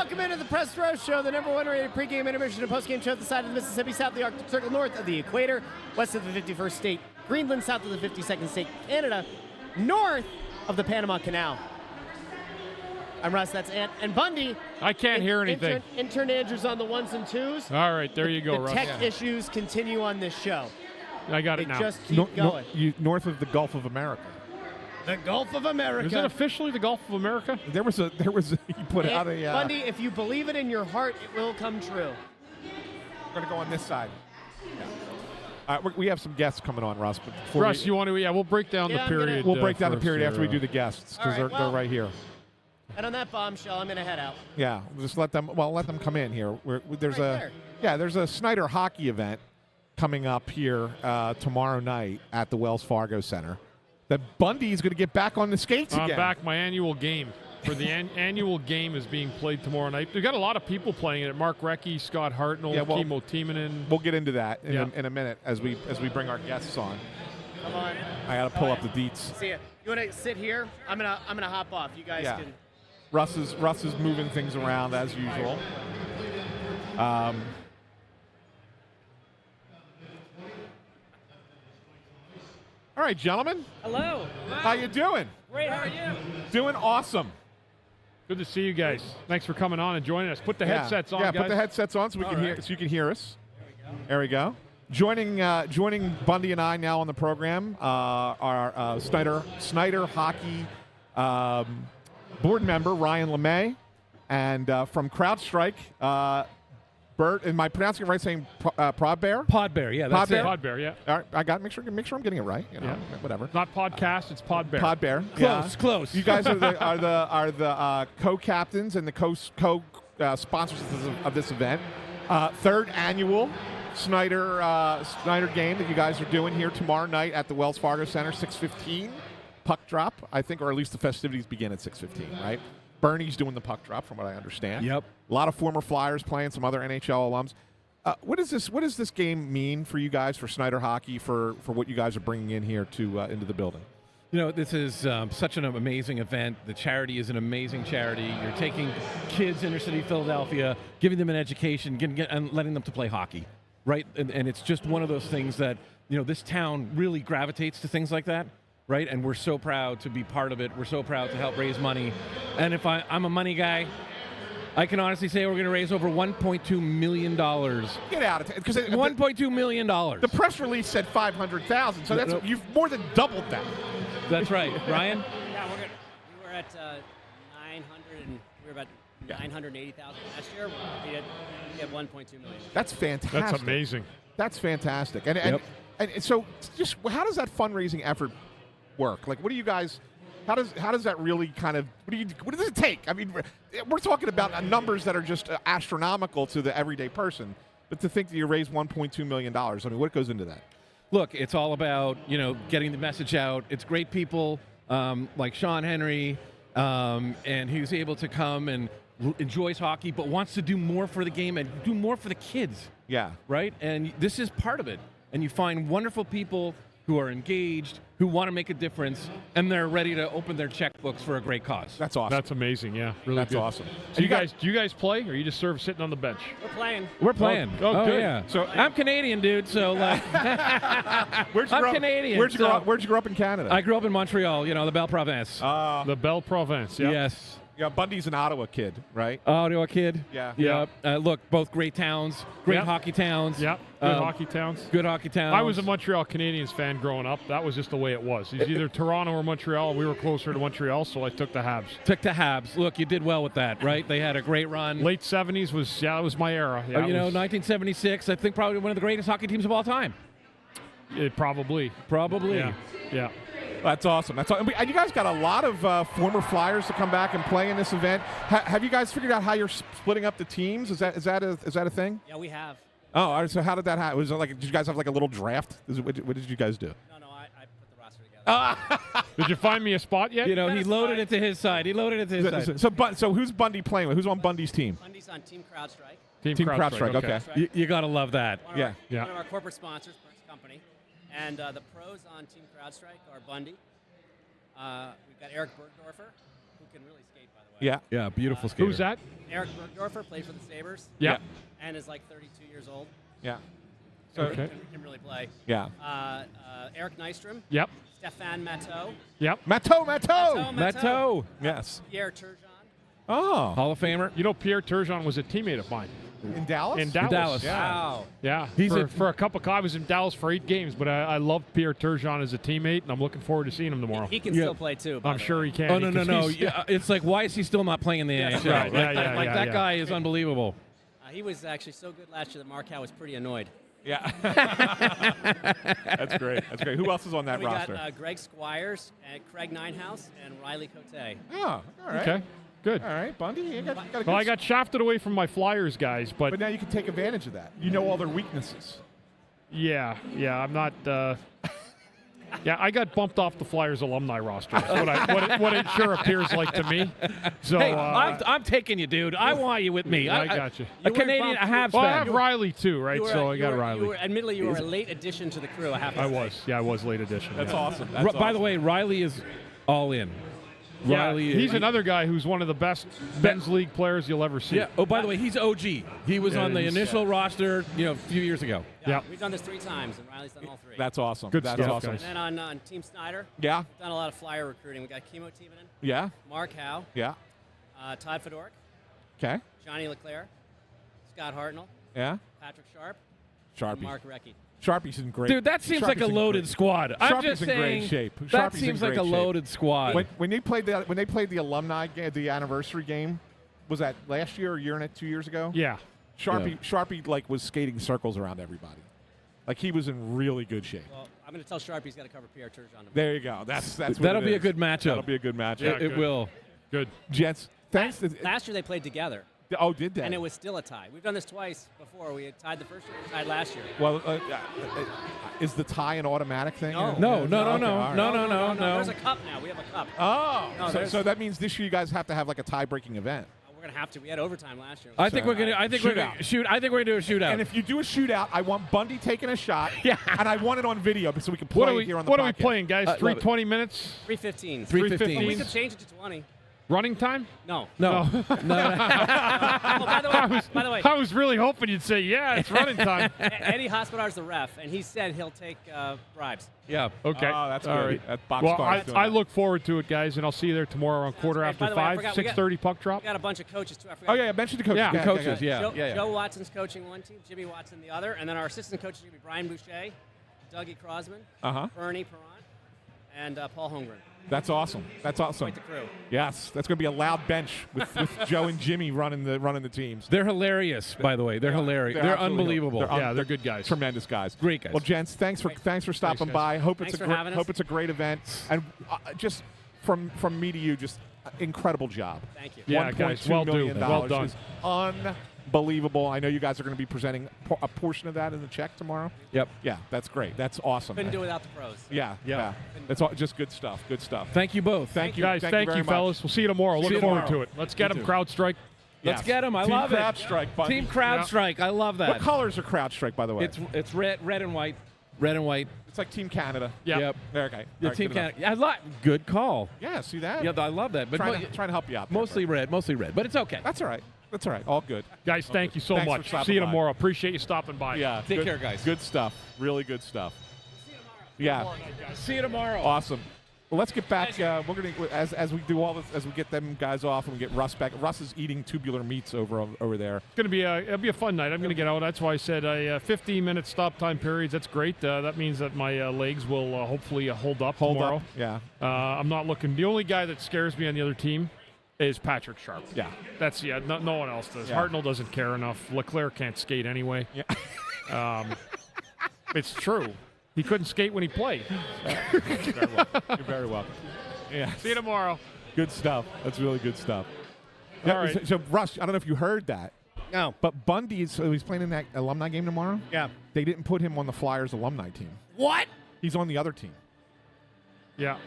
Welcome into the Press Row Show, the #1 rated pregame, intermission, and postgame show at the side of the Mississippi, south of the Arctic Circle, north of the equator, west of the 51st state, Greenland, south of the 52nd state, Canada, north of the Panama Canal. I'm Russ, that's Ant, and Bundy. I can't hear anything. Intern Andrew's on the ones and twos. All right, there you go, the Russ. tech issues continue on this show. I got it They now. just keep going. North of the Gulf of America. The Gulf of America. Is it officially the Gulf of America? There was a he put out a Bundy, if you believe it in your heart, it will come true. We're gonna go on this side. Yeah. All right, we have some guests coming on, Russ. But before Russ, you want to? Yeah, we'll break down the period. We'll break down the first period here, after we do the guests because All right, they're right here. And on that bombshell, I'm gonna head out. Yeah, we'll just let them come in here. There's a Snyder hockey event coming up here tomorrow night at the Wells Fargo Center. That Bundy's going to get back on the skates again. I'm back. My annual game for the annual game is being played tomorrow night. We've got a lot of people playing it. Mark Recchi, Scott Hartnell, Kimmo Timonen. We'll get into that in a minute as we bring our guests on. Come on. I got to pull up the deets. See ya. You want to sit here? I'm gonna hop off. You guys can. Russ is moving things around as usual. All right, gentlemen. Hello. How you doing? Great. How are you? Doing awesome. Good to see you guys. Thanks for coming on and joining us. Put the headsets on, Yeah, guys. put the headsets on so we can hear. So you can hear us. There we go. Joining Bundy and I now on the program, our Snyder hockey board member Ryan LeMay, and from CrowdStrike, Bert. Am I pronouncing it right? Saying Podbear? Podbear, yeah, that's Podbear? it. Podbear, yeah. All right, I got make sure I'm getting it right. Whatever. Not podcast, it's Podbear. Podbear. Close. You guys are the co-captains and the co-sponsors of this event. Third annual Snyder game that you guys are doing here tomorrow night at the Wells Fargo Center, 6:15 puck drop, I think, or at least the festivities begin at 6:15, right? Bernie's doing the puck drop, from what I understand. Yep. A lot of former Flyers playing, some other NHL alums. What does this game mean for you guys, for Snyder hockey, for what you guys are bringing in here to into the building? You know, this is such an amazing event. The charity is an amazing charity. You're taking kids inner city Philadelphia, giving them an education, and letting them to play hockey, right? And it's just one of those things that, this town really gravitates to things like that. Right, and we're so proud to be part of it. We're so proud to help raise money. And if I'm a money guy, I can honestly say we're going to raise over $1.2 million. Get out of it, because $1.2 million. The press release said 500,000, so you've more than doubled that. That's right, Ryan. Yeah, we were at 900, and we were about 980,000 last year. We had 1.2 million. That's fantastic. That's amazing. That's fantastic. And so, just how does that fundraising effort work? Like, what do you guys? How does that really kind of? What does it take? I mean, we're talking about numbers that are just astronomical to the everyday person. But to think that you raise $1.2 million, I mean, what goes into that? Look, it's all about getting the message out. It's great people like Sean Henry, and he was able to come and enjoys hockey, but wants to do more for the game and do more for the kids. Yeah. Right? And this is part of it. And you find wonderful people who are engaged, who want to make a difference, and they're ready to open their checkbooks for a great cause. That's awesome. That's amazing, yeah. Really That's good. awesome. So do you guys play, or you just sitting on the bench? We're playing. We're playing. Oh, good. Yeah. So I'm Canadian, dude, so like I'm Canadian. Where'd you grow up in Canada? I grew up in Montreal, the Belle Province. The Belle Province, yeah. Yes. Yeah, Bundy's an Ottawa kid, right? Ottawa kid. Yeah. Yeah. Look, both great towns, great hockey towns. Yep. Good hockey towns. Good hockey towns. I was a Montreal Canadiens fan growing up. That was just the way it was. It's either Toronto or Montreal, and we were closer to Montreal, so I took the Habs. Took the Habs. Look, you did well with that, right? They had a great run. Late 70s was, that was my era. Yeah, 1976, I think probably one of the greatest hockey teams of all time. Probably. Probably. Yeah. That's awesome. And you guys got a lot of former Flyers to come back and play in this event. Have you guys figured out how you're splitting up the teams? Is that a thing? Yeah, we have. Oh, all right, so how did that happen? Was it did you guys have like a little draft? What did you guys do? No, I put the roster together. Did you find me a spot yet? He loaded it to his side. So who's Bundy playing with? Who's on Bundy's team? Bundy's on Team CrowdStrike. Team CrowdStrike. Okay. You got to love that. One of our corporate sponsors, Perks Company. And the pros on Team CrowdStrike are Bundy. We've got Eric Bergdorfer, who can really skate, by the way. Yeah. Yeah, beautiful skater. Who's that? Eric Bergdorfer played for the Sabres Yeah. and is like 32 years old. Yeah. Okay. Can really play. Yeah. Eric Nystrom, Yep. Stefan Matteau, Yep. Matteau. Mato. Yes. Pierre Turgeon. Oh. Hall of Famer. You know, Pierre Turgeon was a teammate of mine In Dallas? in Dallas. Dallas. Yeah. Wow. Yeah. He's for a cup of coffee. I was in Dallas for 8 games, but I love Pierre Turgeon as a teammate, and I'm looking forward to seeing him tomorrow. He can Yeah. still play too. by I'm the sure way. he can. Oh, no. because he's- Yeah, it's like, why is he still not playing in the NHL? right. Yeah, yeah, Like, yeah, that yeah. guy is unbelievable. He was actually so good last year that Markow was pretty annoyed. Yeah. That's great. That's great. Who else is on that we roster? got Greg Squires, and Craig Ninehouse, and Riley Cote. Oh, all right. Okay. Good. All right, Bundy. You got a Well, good I got shafted away from my Flyers guys, but now you can take advantage of that. You know all their weaknesses. yeah, I'm not. Yeah, I got bumped off the Flyers alumni roster. That's what it sure appears like to me. So Hey, I'm taking you, dude. I want you with me. I got you. A Canadian, a Habs Well, I fan. have Riley too, right? You were- So I got you were- Riley. Admittedly, you were a late addition to the crew. I have to say. I was late edition. That's yeah. awesome. By the awesome. way, Riley is all in. Yeah, Riley, he's another guy who's one of the best men's league players you'll ever see. Yeah. Oh, by the way, he's OG. He was Yeah, on the he's- initial roster, a few years ago. Yeah. We've done this 3 times, and Riley's done all 3. That's awesome. Good That's stuff, awesome. guys. And then on Team Snyder, Yeah. done a lot of Flyer recruiting. We got Kimo Timonen, Yeah. Mark Howe, Yeah. Todd Fedoruk, Okay. Johnny Leclerc, Scott Hartnell, Yeah. Patrick Sharp, Sharpie. and Mark Recchi. Sharpie's in great. Dude, that seems like a Sharpie's in loaded great- squad. I'm Sharpie's just in great saying shape. that Sharpie's in seems like great a shape. loaded squad. When they played the alumni game, the anniversary game, was that last year or 2 years ago? Yeah. Sharpie like was skating circles around everybody. Like he was in really good shape. Well, I'm going to tell Sharp he's got to cover Pierre Turgeon tomorrow. There you go. That's what That'll it be a is. good matchup. That'll be a good matchup. Yeah, it good. will. Good. Jets. Thanks. Last year they played together, Oh, did they? and it was still a tie. We've done this twice before. We had tied the first year, we tied last year. Well, is the tie an automatic thing? No. No. Okay, all right. No. There's a cup now. We have a cup. Oh, No, so, there's- so that means this year you guys have to have like a tie-breaking event. We're going to have to. We had overtime last year. I think we're gonna. I think we're Shootout. gonna shoot. I think we're gonna do a shootout. And if you do a shootout, I want Bundy taking a shot. Yeah. And I want it on video so we can play What are it we? here on the What podcast. are we playing, guys? love it. 320 minutes. 3:15. 3:15. We could change it to 20. Running time? No. no. Oh, by the way, I was really hoping you'd say, yeah, it's running time. Eddie Hospodar's the ref, and he said he'll take bribes. Yeah. Okay. Oh, that's All good. right. That box Well, scar's doing I that. look forward to it, guys, and I'll see you there tomorrow on quarter great. after By the way, I 5, forgot, we got- 6:30 puck drop. We got a bunch of coaches, too. I forgot. Oh, yeah, mention the coaches. Yeah. The coaches. Yeah. Joe, Yeah. Joe Watson's coaching one team, Jimmy Watson the other, and then our assistant coaches are going to be Brian Boucher, Dougie Crosman, Uh-huh. Bernie Perrant, and Paul Holmgren. That's awesome. That's awesome. Quite the crew. Yes, that's going to be a loud bench with Joe and Jimmy running the teams. They're hilarious, by the way. They're hilarious. They're absolutely unbelievable. Yeah, they're good guys. Tremendous guys. Great guys. Well, gents, thanks for stopping guys. by. Hope Thanks it's for having us. hope it's a great event. And just from me to you, just incredible job. Thank you. Yeah, guys, well $1.2 million well done. is unbelievable. I know you guys are going to be presenting a portion of that in the check tomorrow. Yep. Yeah, that's great. That's awesome. Couldn't do it without the pros. Yeah. That's all, just good stuff. Good stuff. Thank you both. Thank you, Guys, thank very you, much. fellas. We'll see you tomorrow. See Look you forward tomorrow. to it. Let's get Me them. too. Crowd strike. Let's get them. I Team love Crowd it. Strike, buddy. Team Crowd Yeah. Strike. I love that. What colors are Crowd Strike, by the way? It's red and white. Red and white. It's like Team Canada. Yeah. Yep. Okay. The All right, team good enough. can. I like. Good call. Yeah, see that? Yeah, I love that. But trying to help you out. there, mostly bro. red. Mostly red. But it's okay. That's all right. That's all right. All good. Guys, thank you so Thanks for much. stopping See you by. tomorrow. Appreciate you stopping by. Yeah. Take good- care, guys. Good stuff. Really good stuff. Yeah. See you tomorrow. Awesome. Well, let's get back. We're gonna as we do all this, as we get them guys off and we get Russ back. Russ is eating tubular meats over there. It's gonna be it'll be a fun night. I'm gonna get out. That's why I said 15-minute stop time periods. That's great. That means that my legs will hopefully hold up tomorrow. Yeah. I'm not looking. The only guy that scares me on the other team is Patrick Sharp. Yeah. That's no one else does. Yeah. Hartnell doesn't care enough. Leclerc can't skate anyway. Yeah. It's true. He couldn't skate when he played. You're very welcome. Yeah. See you tomorrow. Good stuff. That's really good stuff. All right. So Russ, I don't know if you heard that, No. but Bundy he's playing in that alumni game tomorrow. Yeah. They didn't put him on the Flyers alumni team. What? He's on the other team Yeah.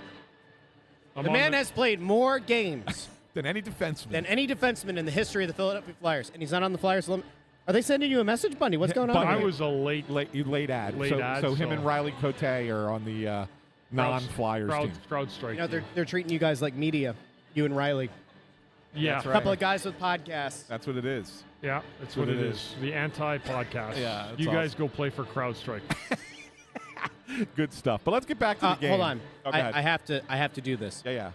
I'm The on man has played more games than any defenseman. than any defenseman in the history of the Philadelphia Flyers, and he's not on the Flyers. Are they sending you a message, Bundy? What's going on? Bundy- I here? was a late late ad. Late so, ad, so him so- and Riley Cote are on the non-Flyers team. crowd strike. You know, team. they're treating you guys like media, you and Riley. Yeah. That's A right. couple of guys with podcasts. That's what it is. Yeah, that's what it is. The anti-podcast. Yeah, that's you guys awesome. go play for CrowdStrike. Good stuff. But let's get back to the game. Hold on. Oh, go ahead. I have to do this. Yeah.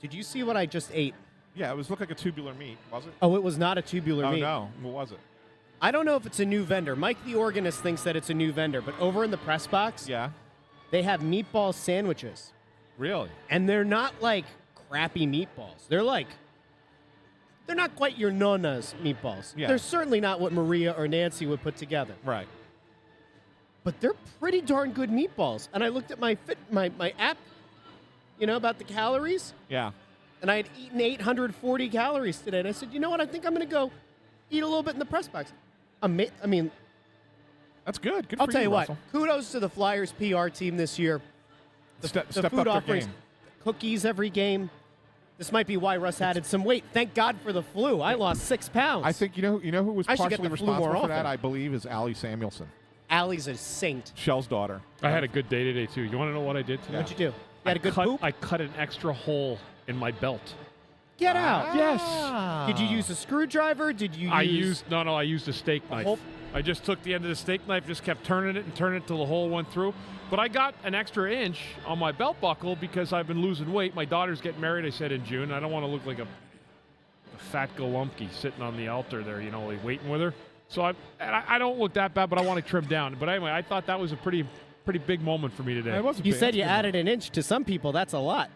Did you see what I just ate? Yeah, it looked like a tubular meat, was it? Oh, it was not a tubular Oh, meat. no. What was it? I don't know if it's a new vendor. Mike the organist thinks that it's a new vendor, but over in the press box, Yeah. they have meatball sandwiches. Really? And they're not like crappy meatballs. They're not quite your Nona's meatballs. Yeah. They're certainly not what Maria or Nancy would put together. Right. But they're pretty darn good meatballs. And I looked at my app, about the calories, Yeah. and I had eaten 840 calories today. And I said, you know what? I think I'm going to go eat a little bit in the press box. I mean, That's good. Good I'll for tell you what. Russell. Kudos to the Flyers PR team this year. The Stepped food up their offerings, game. cookies every game. This might be why Russ added some weight. Thank God for the flu. I lost 6 pounds. I think you know who was I should get partially the flu more responsible for that. often. I believe is Allie Samuelson, Allie's a saint. Shell's daughter. I had a good day today, too. You want to know what I did today? What'd you do? You had a good poop? I cut an extra hole in my belt. Get out. Yes. Did you use a screwdriver? Did you I use... used a steak knife. hole? I just took the end of the steak knife, just kept turning it till the hole went through. But I got an extra inch on my belt buckle because I've been losing weight. My daughter's getting married, I said, in June. I don't want to look like a fat Golumpy sitting on the altar there, like waiting with her. So I don't look that bad, but I want to trim down. But anyway, I thought that was a pretty pretty big moment for me today. It was a You big- said you that's a good added an inch. To some people, that's a lot.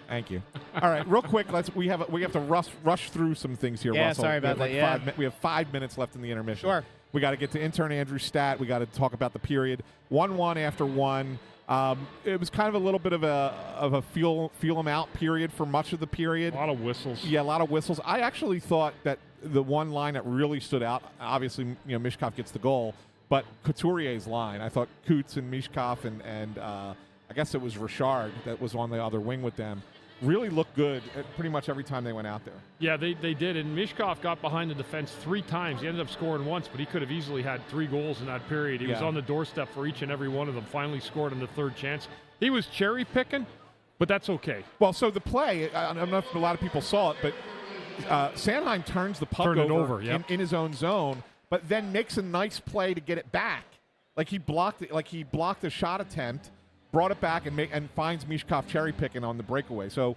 Thank you. All right, real quick, we have to rush through some things here, Yeah, Russell. sorry about we have that, like we have 5 minutes left in the intermission. Sure. We got to get to Intern Andrew's stat. We got to talk about the period. 1-1 after one. It was kind of a little bit of a feel them out period for much of the period. A lot of whistles. Yeah, a lot of whistles. I actually thought that the one line that really stood out, obviously, Mishkov gets the goal, but Couturier's line. I thought Coots and Mishkov and I guess it was Richard that was on the other wing with them, really looked good at pretty much every time they went out there. Yeah, they did. And Mishkov got behind the defense 3 times. He ended up scoring once, but he could have easily had 3 goals in that period. He was Yeah. on the doorstep for each and every one of them. Finally scored on the 3rd chance. He was cherry picking, but that's okay. Well, so the play, I don't know if a lot of people saw it, but Sanheim turns the puck Turned it over, in his own zone, but then makes a nice play to get it back. Like he blocked a shot attempt, brought it back, and finds Mishkov cherry picking on the breakaway. So,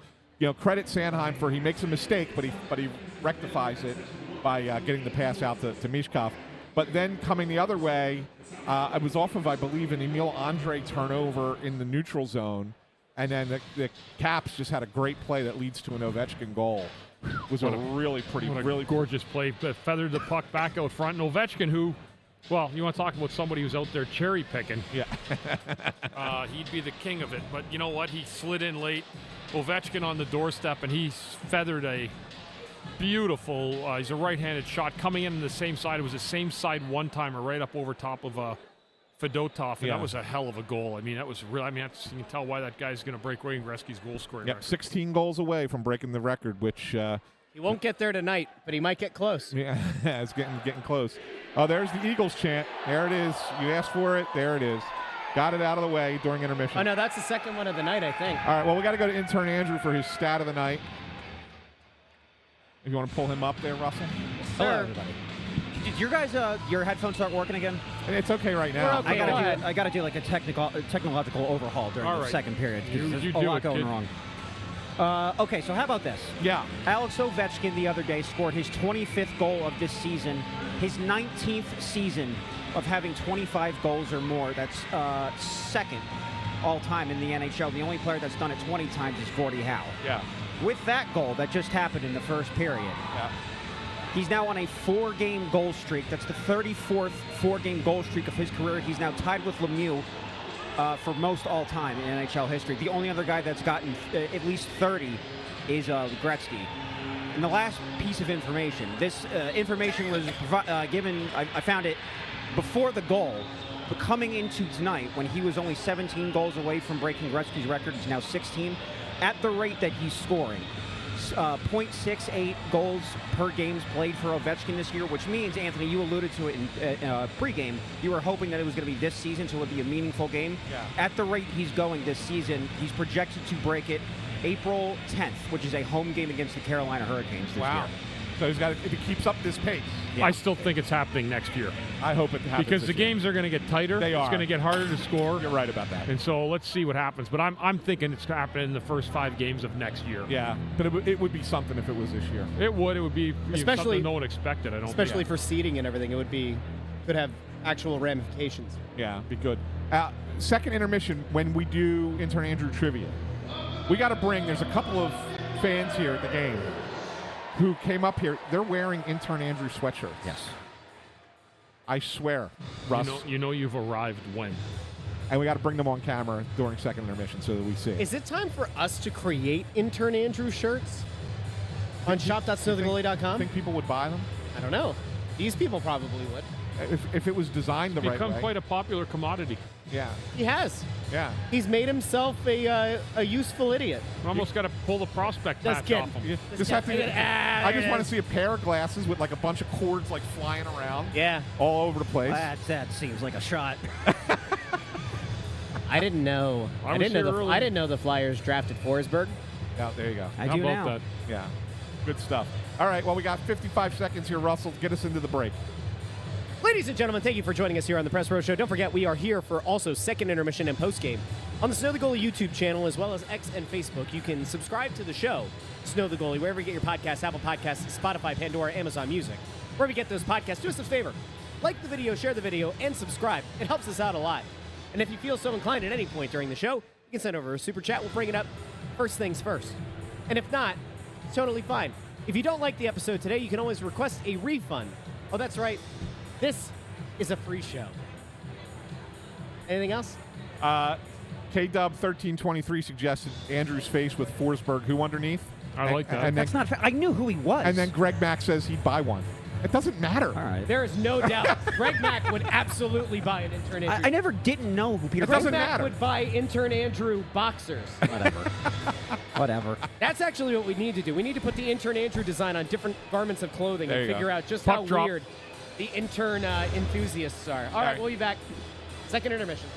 credit Sanheim for he makes a mistake, but he rectifies it by getting the pass out to Mishkov. But then coming the other way, it was off of, I believe, an Emil Andre turnover in the neutral zone, and then the Caps just had a great play that leads to an Ovechkin goal. It was really Gorgeous play. Feathered the puck back out front. And Ovechkin, who, well, you want to talk about somebody who's out there cherry picking. Yeah. He'd be the king of it. But you know what? He slid in late. Ovechkin on the doorstep, and he feathered a beautiful, he's a right-handed shot coming in the same side. It was the same side one-timer right up over top of Fedotov, and Yeah. that was a hell of a goal. I mean, that was real. I mean, you can tell why that guy's going to break Wayne Gretzky's goal-scoring Yep, record. 16 goals away from breaking the record, which He won't get there tonight, but he might get close. yeah, it's getting close. Oh, there's the Eagles chant. There it is. You asked for it. There it is. Got it out of the way during intermission. Oh, no, that's the second one of the night, I think. All right, well, we got to go to Intern Andrew for his stat of the night. If you want to pull him up there, Russell. Hello, everybody. Did your guys, your headphones start working again? And it's okay right now. okay. Go ahead. I gotta do like a technological overhaul during All the right. second period. 'Cause You there's do a lot it, going kid. wrong. Okay, so how about this? Yeah. Alex Ovechkin the other day scored his 25th goal of this season, his 19th season of having 25 goals or more. That's second all-time in the NHL. The only player that's done it 20 times is Gordie Howe. Yeah. With that goal that just happened in the first period, Yeah. he's now on a 4-game goal streak. That's the 34th 4-game goal streak of his career. He's now tied with Lemieux for most all-time in NHL history. The only other guy that's gotten at least 30 is Gretzky. And the last piece of information, this information was given, I found it before the goal, but coming into tonight when he was only 17 goals away from breaking Gretzky's record, he's now 16. At the rate that he's scoring, 0.68 goals per games played for Ovechkin this year, which means, Anthony, you alluded to it in pregame, you were hoping that it was going to be this season, so it would be a meaningful game. Yeah. At the rate he's going this season, he's projected to break it April 10th, which is a home game against the Carolina Hurricanes this Wow. year. So he's got if he keeps up this pace. Yeah. I still think it's happening next year I hope it happens because this the year. games are going to get tighter. They It's are. going to get harder to score. You're right about that. And so let's see what happens. But I'm thinking it's going to happen in the first 5 games of next year. Yeah, but it would be something if it was this year. It would. It would be Especially- something no one expected. I don't. Especially think. for seeding and everything, could have actual ramifications. Yeah, be good. Second intermission, when we do Intern Andrew trivia, we got to there's a couple of fans here at the game who came up here. They're wearing Intern Andrew sweatshirts. Yes. I swear, Russ. You know you've arrived when. And we got to bring them on camera during second intermission so that we see. Is it time for us to create Intern Andrew shirts on shop.snowthegoalie.com? Think people would buy them? I don't know. These people probably would. If it was designed the right Become way. quite a popular commodity. Yeah, He has. yeah. He's made himself a useful idiot. We almost got to pull the prospect Just patch kidding. off him. You Just just have get- to. I just want to see a pair of glasses with like a bunch of cords like flying around Yeah. all over the place. That seems like a shot. I didn't know. I was here early. I didn't know the Flyers drafted Forsberg. Yeah, there you go. I How do about now. that? Yeah, good stuff. All right, well, we got 55 seconds here, Russell. Get us into the break. Ladies and gentlemen, thank you for joining us here on the Press Row Show. Don't forget, we are here for also second intermission and postgame on the Snow the Goalie YouTube channel as well as X and Facebook. You can subscribe to the show, Snow the Goalie, wherever you get your podcasts, Apple Podcasts, Spotify, Pandora, Amazon Music. Wherever you get those podcasts, do us a favor. Like the video, share the video, and subscribe. It helps us out a lot. And if you feel so inclined at any point during the show, you can send over a super chat. We'll bring it up first things first. And if not, it's totally fine. If you don't like the episode today, you can always request a refund. Oh, that's right. This is a free show. Anything else? KDub1323 suggested Andrew's face with Forsberg, who underneath? I like that. And then, That's not fair. I knew who he was. and then Greg Mack says he'd buy one. It doesn't matter. All right. There is no doubt. Greg Mack would absolutely buy an Intern Andrew. I never didn't know who Peter It Greg doesn't Mack matter. would buy Intern Andrew boxers. Whatever. Whatever. That's actually what we need to do. We need to put the Intern Andrew design on different garments of clothing There and you figure go. out just Puck how drop. weird the intern enthusiasts are. All right, right. we'll be back. Second intermission.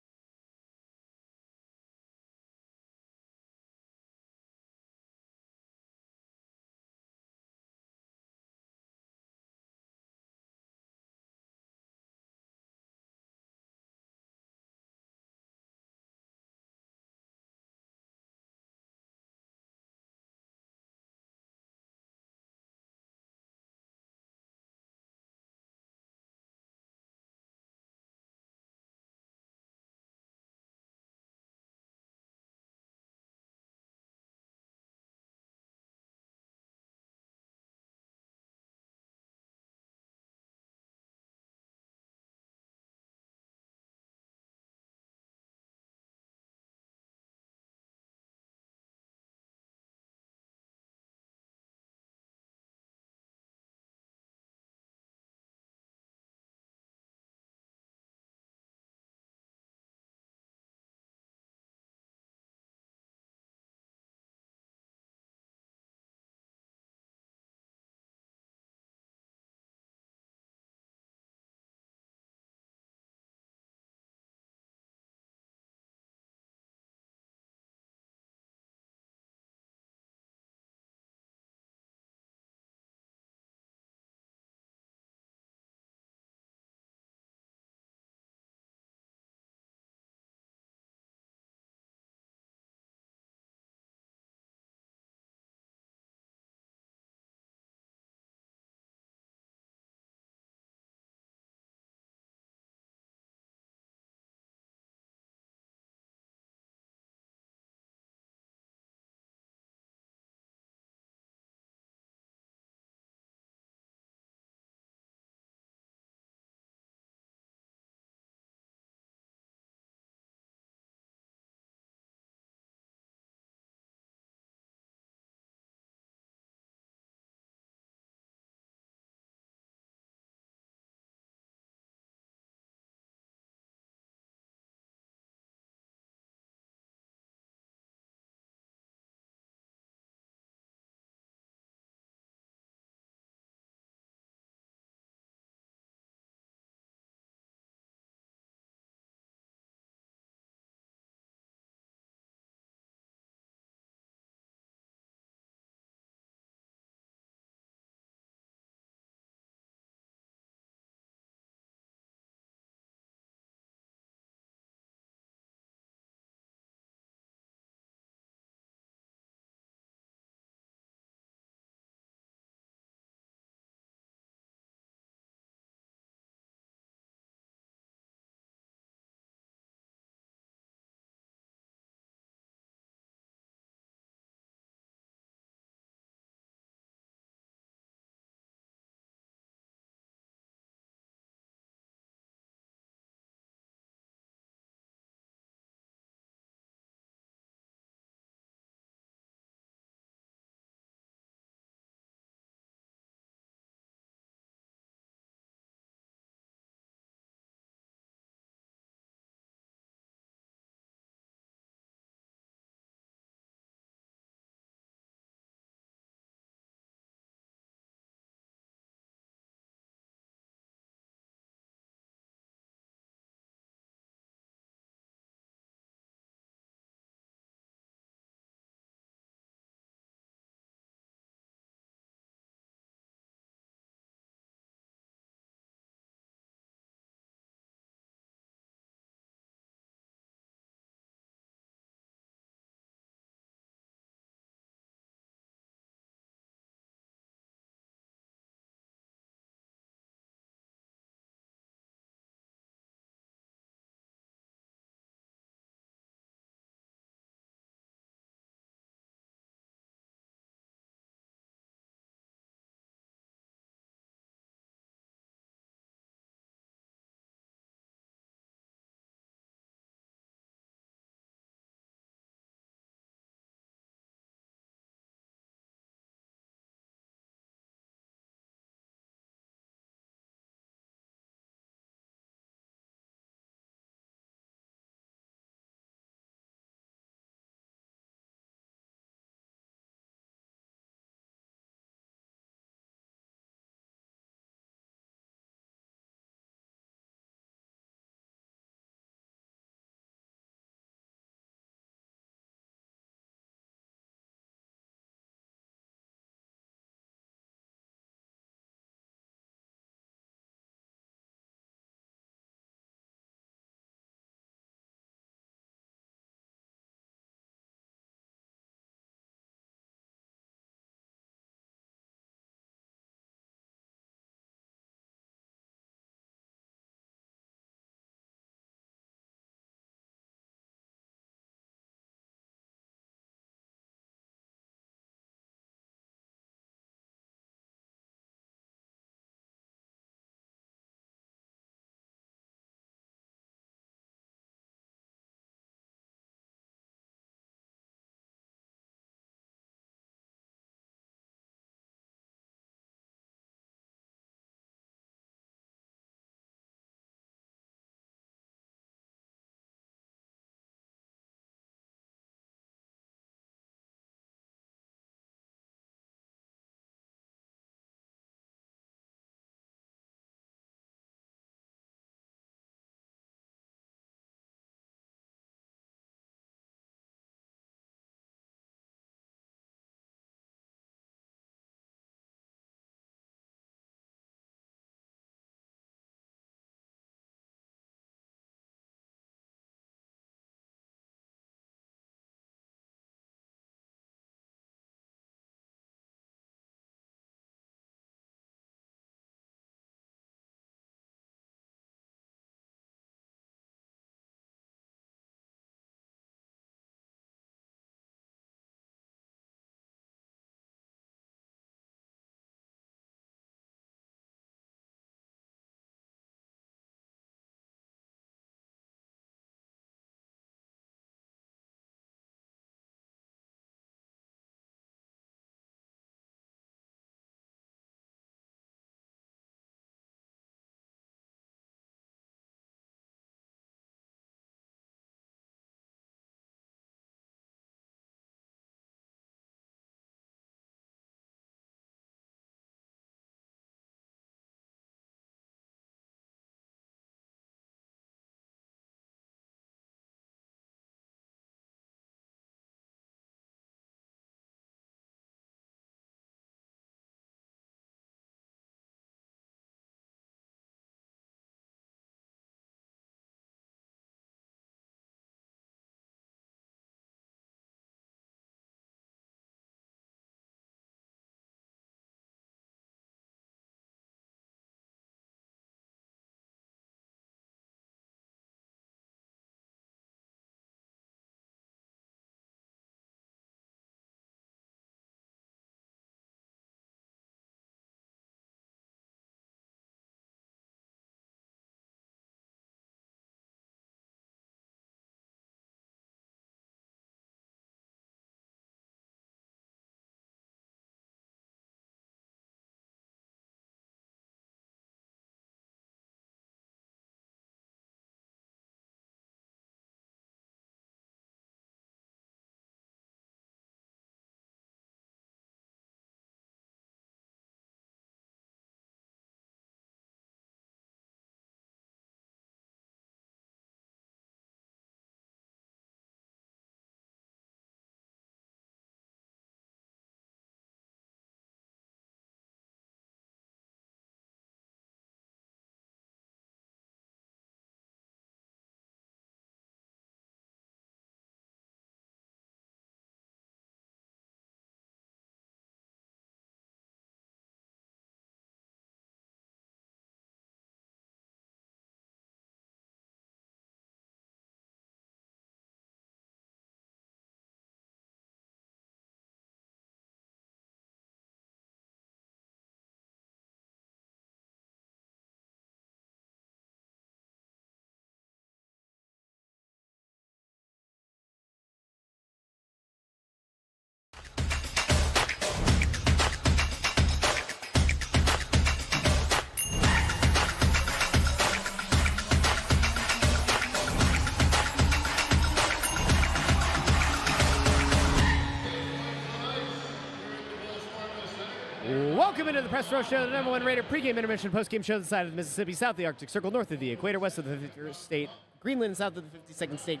the Press Row Show, the number one rated pregame intermission postgame show on the side of the Mississippi, south of the Arctic Circle, north of the equator, west of the 51st state, Greenland, south of the 52nd state,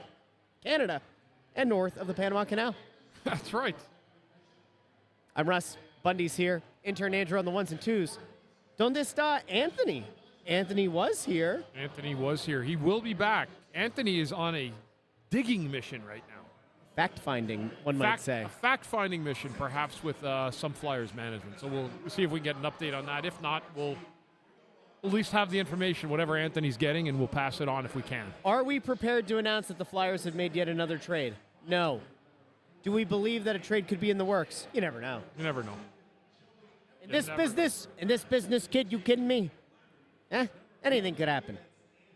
Canada, and north of the Panama Canal. That's right. I'm Russ. Bundy's here. Intern Andrew on the ones and twos. Donde está Anthony? Anthony was here. Anthony was here. He will be back. Anthony is on a digging mission right now. Fact-finding, one might say. A fact-finding mission, perhaps with some Flyers management. So we'll see if we can get an update on that. If not, we'll at least have the information, whatever Anthony's getting, and we'll pass it on if we can. Are we prepared to announce that the Flyers have made yet another trade? No. Do we believe that a trade could be in the works? You never know. You never know. In this business, kid, you kidding me? Anything could happen.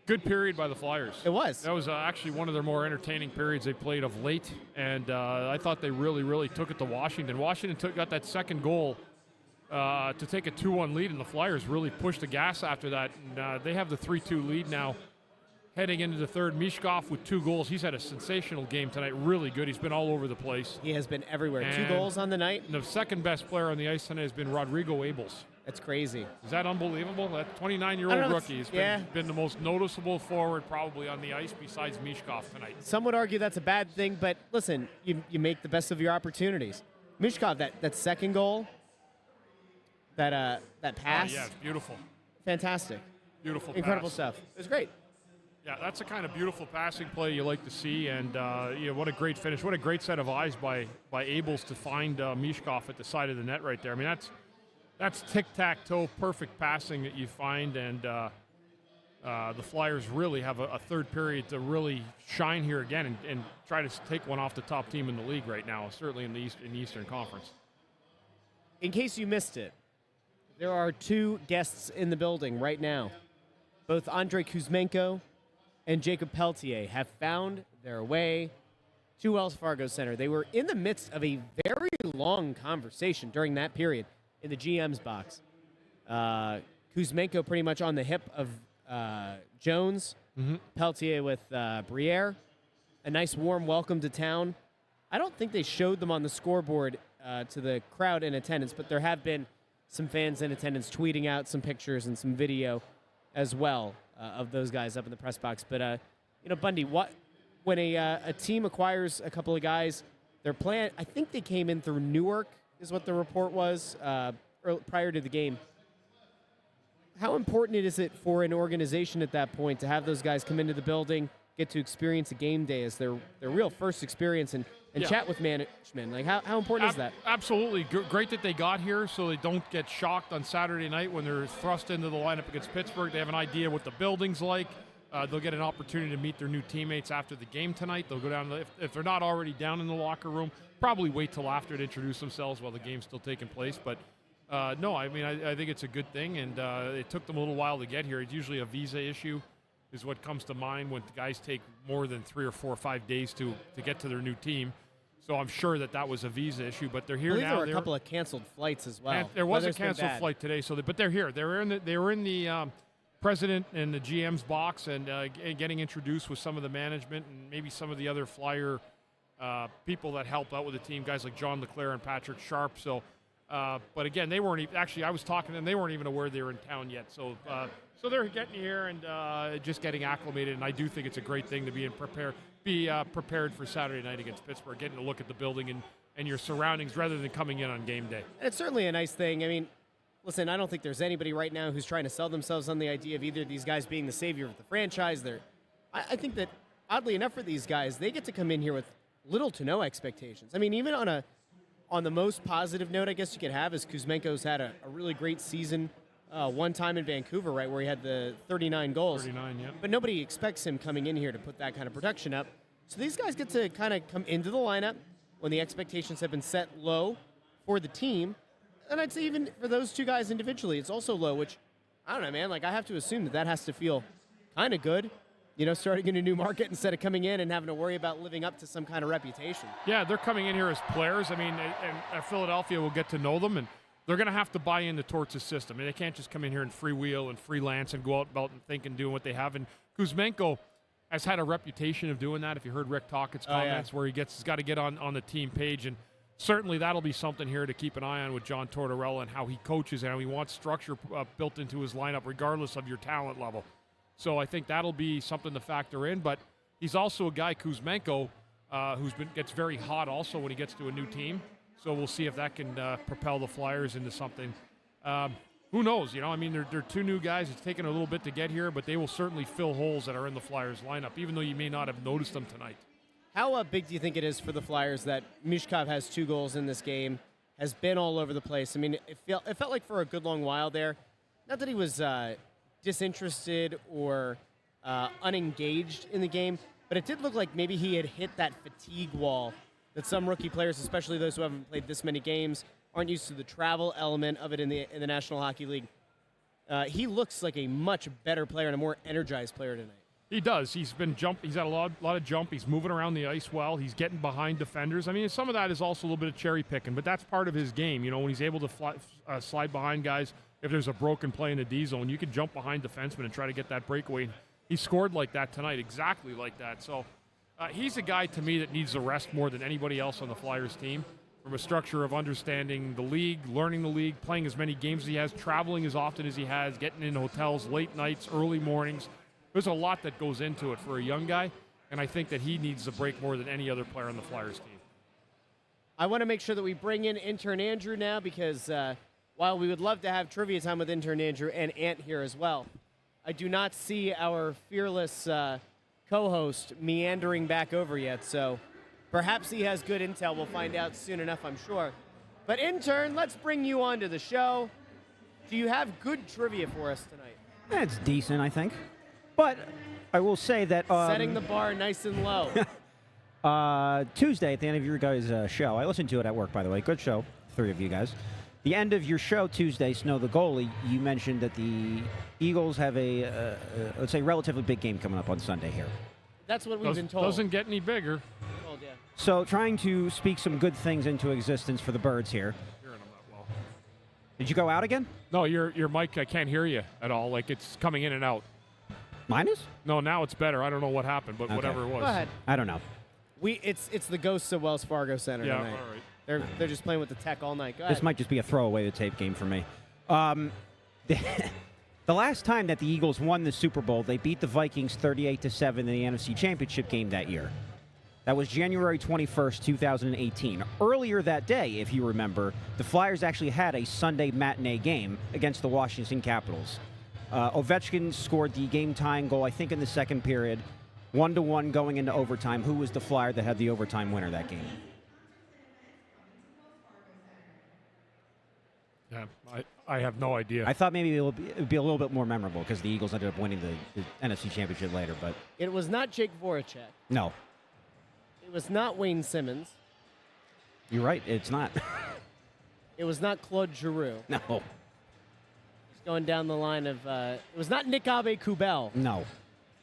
Good period by the Flyers. It was. That was actually one of their more entertaining periods they played of late, and I thought they really took it to Washington. Washington got that second goal to take a 2-1 lead, and the Flyers really pushed the gas after that. And, they have the 3-2 lead now heading into the third. Mishkov with 2 goals. He's had a sensational game tonight. Really good. He's been all over the place. He has been everywhere. And 2 goals on the night. The second best player on the ice tonight has been Rodrigo Abels. That's crazy. Is that unbelievable? That 29-year-old rookie has been the most noticeable forward probably on the ice besides Mishkov tonight. Some would argue that's a bad thing, but listen, you make the best of your opportunities. Mishkov, that second goal, that pass. Yeah, it's beautiful. Fantastic. Beautiful Incredible pass. stuff. It was great. Yeah, that's the kind of beautiful passing play you like to see, and what a great finish. What a great set of eyes by Abels to find Mishkov at the side of the net right there. I mean, that's tic-tac-toe, perfect passing that you find, and the Flyers really have a third period to really shine here again and try to take one off the top team in the league right now, certainly in the Eastern Conference. In case you missed it, there are 2 guests in the building right now. Both Andrei Kuzmenko and Jacob Peltier have found their way to Wells Fargo Center. They were in the midst of a very long conversation during that period in the GM's box. Kuzmenko pretty much on the hip of Jones. Mm-hmm. Peltier with Briere. A nice warm welcome to town. I don't think they showed them on the scoreboard to the crowd in attendance, but there have been some fans in attendance tweeting out some pictures and some video as well of those guys up in the press box. But, Bundy, when a team acquires a couple of guys, their plan, I think they came in through Newark, is what the report was prior to the game. How important is it for an organization at that point to have those guys come into the building, get to experience a game day as their real first experience and chat with management? Like, how important is that? Absolutely. Great that they got here so they don't get shocked on Saturday night when they're thrust into the lineup against Pittsburgh. They have an idea what the building's like. They'll get an opportunity to meet their new teammates after the game tonight. They'll go down, if they're not already down in the locker room, probably wait till after to introduce themselves while the game's still taking place. But, no, I mean, I think it's a good thing, and it took them a little while to get here. It's usually a visa issue is what comes to mind when guys take more than 3 or 4 or 5 days to get to their new team. So I'm sure that was a visa issue, but they're here now. There were a couple of canceled flights as well. There was a canceled flight today, but they're here. They were in the president and the GM's box and getting introduced with some of the management and maybe some of the other Flyer people that help out with the team, guys like John LeClaire and Patrick Sharp. So, but again, they weren't even, actually I was talking to them, they weren't even aware they were in town yet. So they're getting here and just getting acclimated, and I do think it's a great thing to be prepared for Saturday night against Pittsburgh, getting to look at the building and your surroundings rather than coming in on game day. And it's certainly a nice thing. I mean, listen, I don't think there's anybody right now who's trying to sell themselves on the idea of either of these guys being the savior of the franchise. I think that, oddly enough for these guys, they get to come in here with little to no expectations. I mean, even on the most positive note, I guess you could have, is Kuzmenko's had a really great season one time in Vancouver, right, where he had the 39 goals. 39, yeah. But nobody expects him coming in here to put that kind of production up. So these guys get to kind of come into the lineup when the expectations have been set low for the team. And I'd say even for those 2 guys individually, it's also low, which, I don't know, man. Like, I have to assume that has to feel kind of good, starting in a new market instead of coming in and having to worry about living up to some kind of reputation. Yeah, they're coming in here as players. I mean, and Philadelphia will get to know them, and they're going to have to buy into Torts' system. I mean, they can't just come in here and freewheel and freelance and go out and think and doing what they have. And Kuzmenko has had a reputation of doing that. If you heard Rick Tocchet's comments, where he's got to get on the team page, and certainly that'll be something here to keep an eye on with John Tortorella and how he coaches and how he wants structure built into his lineup regardless of your talent level. So I think that'll be something to factor in. But he's also a guy, Kuzmenko, gets very hot also when he gets to a new team. So we'll see if that can propel the Flyers into something. Who knows? I mean, they're two new guys. It's taken a little bit to get here, but they will certainly fill holes that are in the Flyers lineup, even though you may not have noticed them tonight. How big do you think it is for the Flyers that Mishkov has 2 goals in this game, has been all over the place? I mean, it felt like for a good long while there, not that he was disinterested or unengaged in the game, but it did look like maybe he had hit that fatigue wall that some rookie players, especially those who haven't played this many games, aren't used to the travel element of it in the National Hockey League. He looks like a much better player and a more energized player tonight. He does. He's been He's had a lot of jump. He's moving around the ice well. He's getting behind defenders. I mean, some of that is also a little bit of cherry picking, but that's part of his game. When he's able to slide behind guys. If there's a broken play in the D zone, you can jump behind defensemen and try to get that breakaway. He scored like that tonight, exactly like that. So he's a guy to me that needs the rest more than anybody else on the Flyers team. From a structure of understanding the league, learning the league, playing as many games as he has, traveling as often as he has, getting in hotels late nights, early mornings. There's a lot that goes into it for a young guy, and I think that he needs the break more than any other player on the Flyers team. I want to make sure that we bring in Intern Andrew now because while we would love to have trivia time with Intern Andrew and Ant here as well, I do not see our fearless co-host meandering back over yet, so perhaps he has good intel. We'll find out soon enough, I'm sure. But Intern, let's bring you on to the show. Do you have good trivia for us tonight? It's decent, I think. But I will say that... setting the bar nice and low. Tuesday, at the end of your guys' show, I listened to it at work, by the way. Good show, 3 of you guys. The end of your show Tuesday, Snow the Goalie, you mentioned that the Eagles have a, let's say, relatively big game coming up on Sunday here. That's what we've been told. Doesn't get any bigger. Told, yeah. So trying to speak some good things into existence for the Birds here. Hearing them that well. Did you go out again? No, your mic, I can't hear you at all. Like it's coming in and out. Mine is? No, now it's better. I don't know what happened, but whatever it was. Go ahead. I don't know. It's the ghosts of Wells Fargo Center Yeah, tonight. all right. They're just playing with the tech all night. Go ahead. This might just be a throwaway the tape game for me. The last time that the Eagles won the Super Bowl, they beat the Vikings 38-7 in the NFC Championship game that year. That was January 21st, 2018. Earlier that day, if you remember, the Flyers actually had a Sunday matinee game against the Washington Capitals. Ovechkin scored the game-tying goal, I think, in the second period, 1-1 going into overtime. Who was the Flyer that had the overtime winner that game? Yeah, I have no idea. I thought maybe it would be a little bit more memorable because the Eagles ended up winning the NFC Championship later, but... It was not Jake Voracek. No. It was not Wayne Simmons. You're right, it's not. It was not Claude Giroux. No. Just going down the line of... it was not Nick Abe-Kubel. No.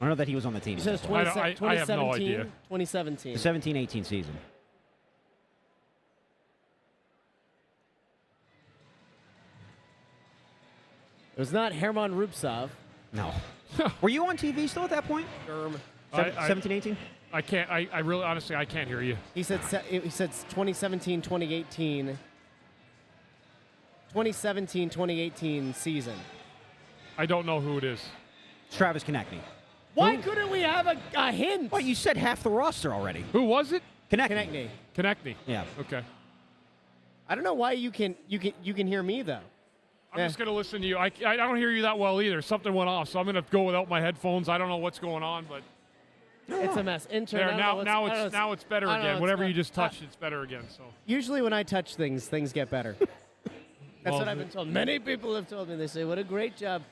I don't know that he was on the team. You said it was I have no idea. 2017. The 17-18 season. It was not Herman Rubtsov. No. Were you on TV still at that point? 17-18? I can't. I really, honestly, I can't hear you. He said 2017, 2018. 2017-2018 season. I don't know who it is. It's Travis Konechny. Why couldn't we have a hint? Well, you said half the roster already. Who was it? Konechny. Konechny. Yeah. Okay. I don't know why you can hear me though. I'm just going to listen to you. I don't hear you that well either. Something went off, so I'm going to go without my headphones. I don't know what's going on, but it's a mess. Intern, there, now it's better again. Whatever you just touched, it's better again. So usually when I touch things get better. That's what I've been told. Many people have told me. They say, "What a great job."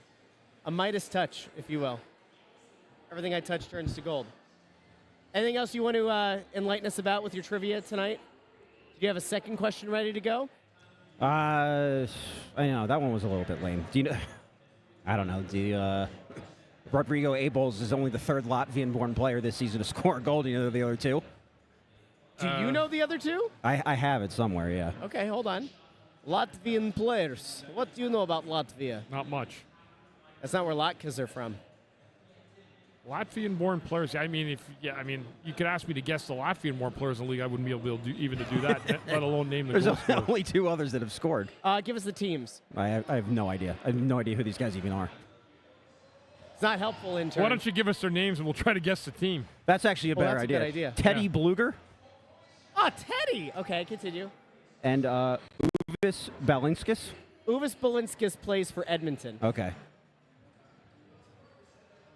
A Midas touch, if you will. Everything I touch turns to gold. Anything else you want to enlighten us about with your trivia tonight? Do you have a second question ready to go? I know that one was a little bit lame. Do you know? I don't know. Rodrigo Abels is only the third Latvian-born player this season to score a goal. Do you know the other two? Do you know the other two? I have it somewhere. Yeah. Okay, hold on. Latvian players. What do you know about Latvia? not much. That's not where Latkes are from. Latvian-born players. I mean, you could ask me to guess the Latvian-born players in the league. I wouldn't be able to even to do that, let alone name the There's goal scorer. only 2 others that have scored. Give us the teams. I have no idea. I have no idea who these guys even are. It's not helpful, intern. Why don't you give us their names and we'll try to guess the team? That's actually a better that's a idea. good idea. Teddy Yeah. Bluger Oh, Teddy. Okay, continue. and Uvis Balinskis. Uvis Balinskis plays for Edmonton. Okay.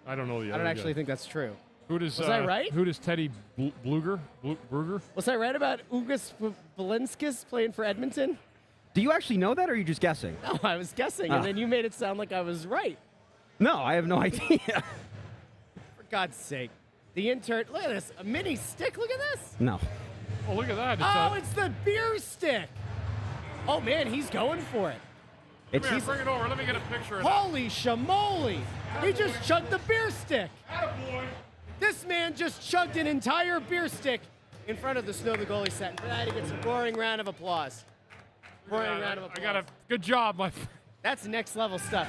I don't know the I other don't actually guy. think that's true. Who does, Was I right? Who does Teddy Bluger? Bruger? Was I right about Uvis Balinskis playing for Edmonton? Do you actually know that, or are you just guessing? No, I was guessing, Ah. and then you made it sound like I was right. No, I have no idea. For God's sake. The intern, look at this, a mini stick, look at this. No. Oh, look at that. Oh, it's the beer stick. Oh, man, he's going for it. It's Come here, bring it over. Let me get a picture of that. Holy shamoly. He just chugged the beer stick. This man just chugged an entire beer stick in front of the Snow the Goalie set. For that, he gets a roaring round of applause. Roaring round of applause. I got a good job, my friend. That's next level stuff.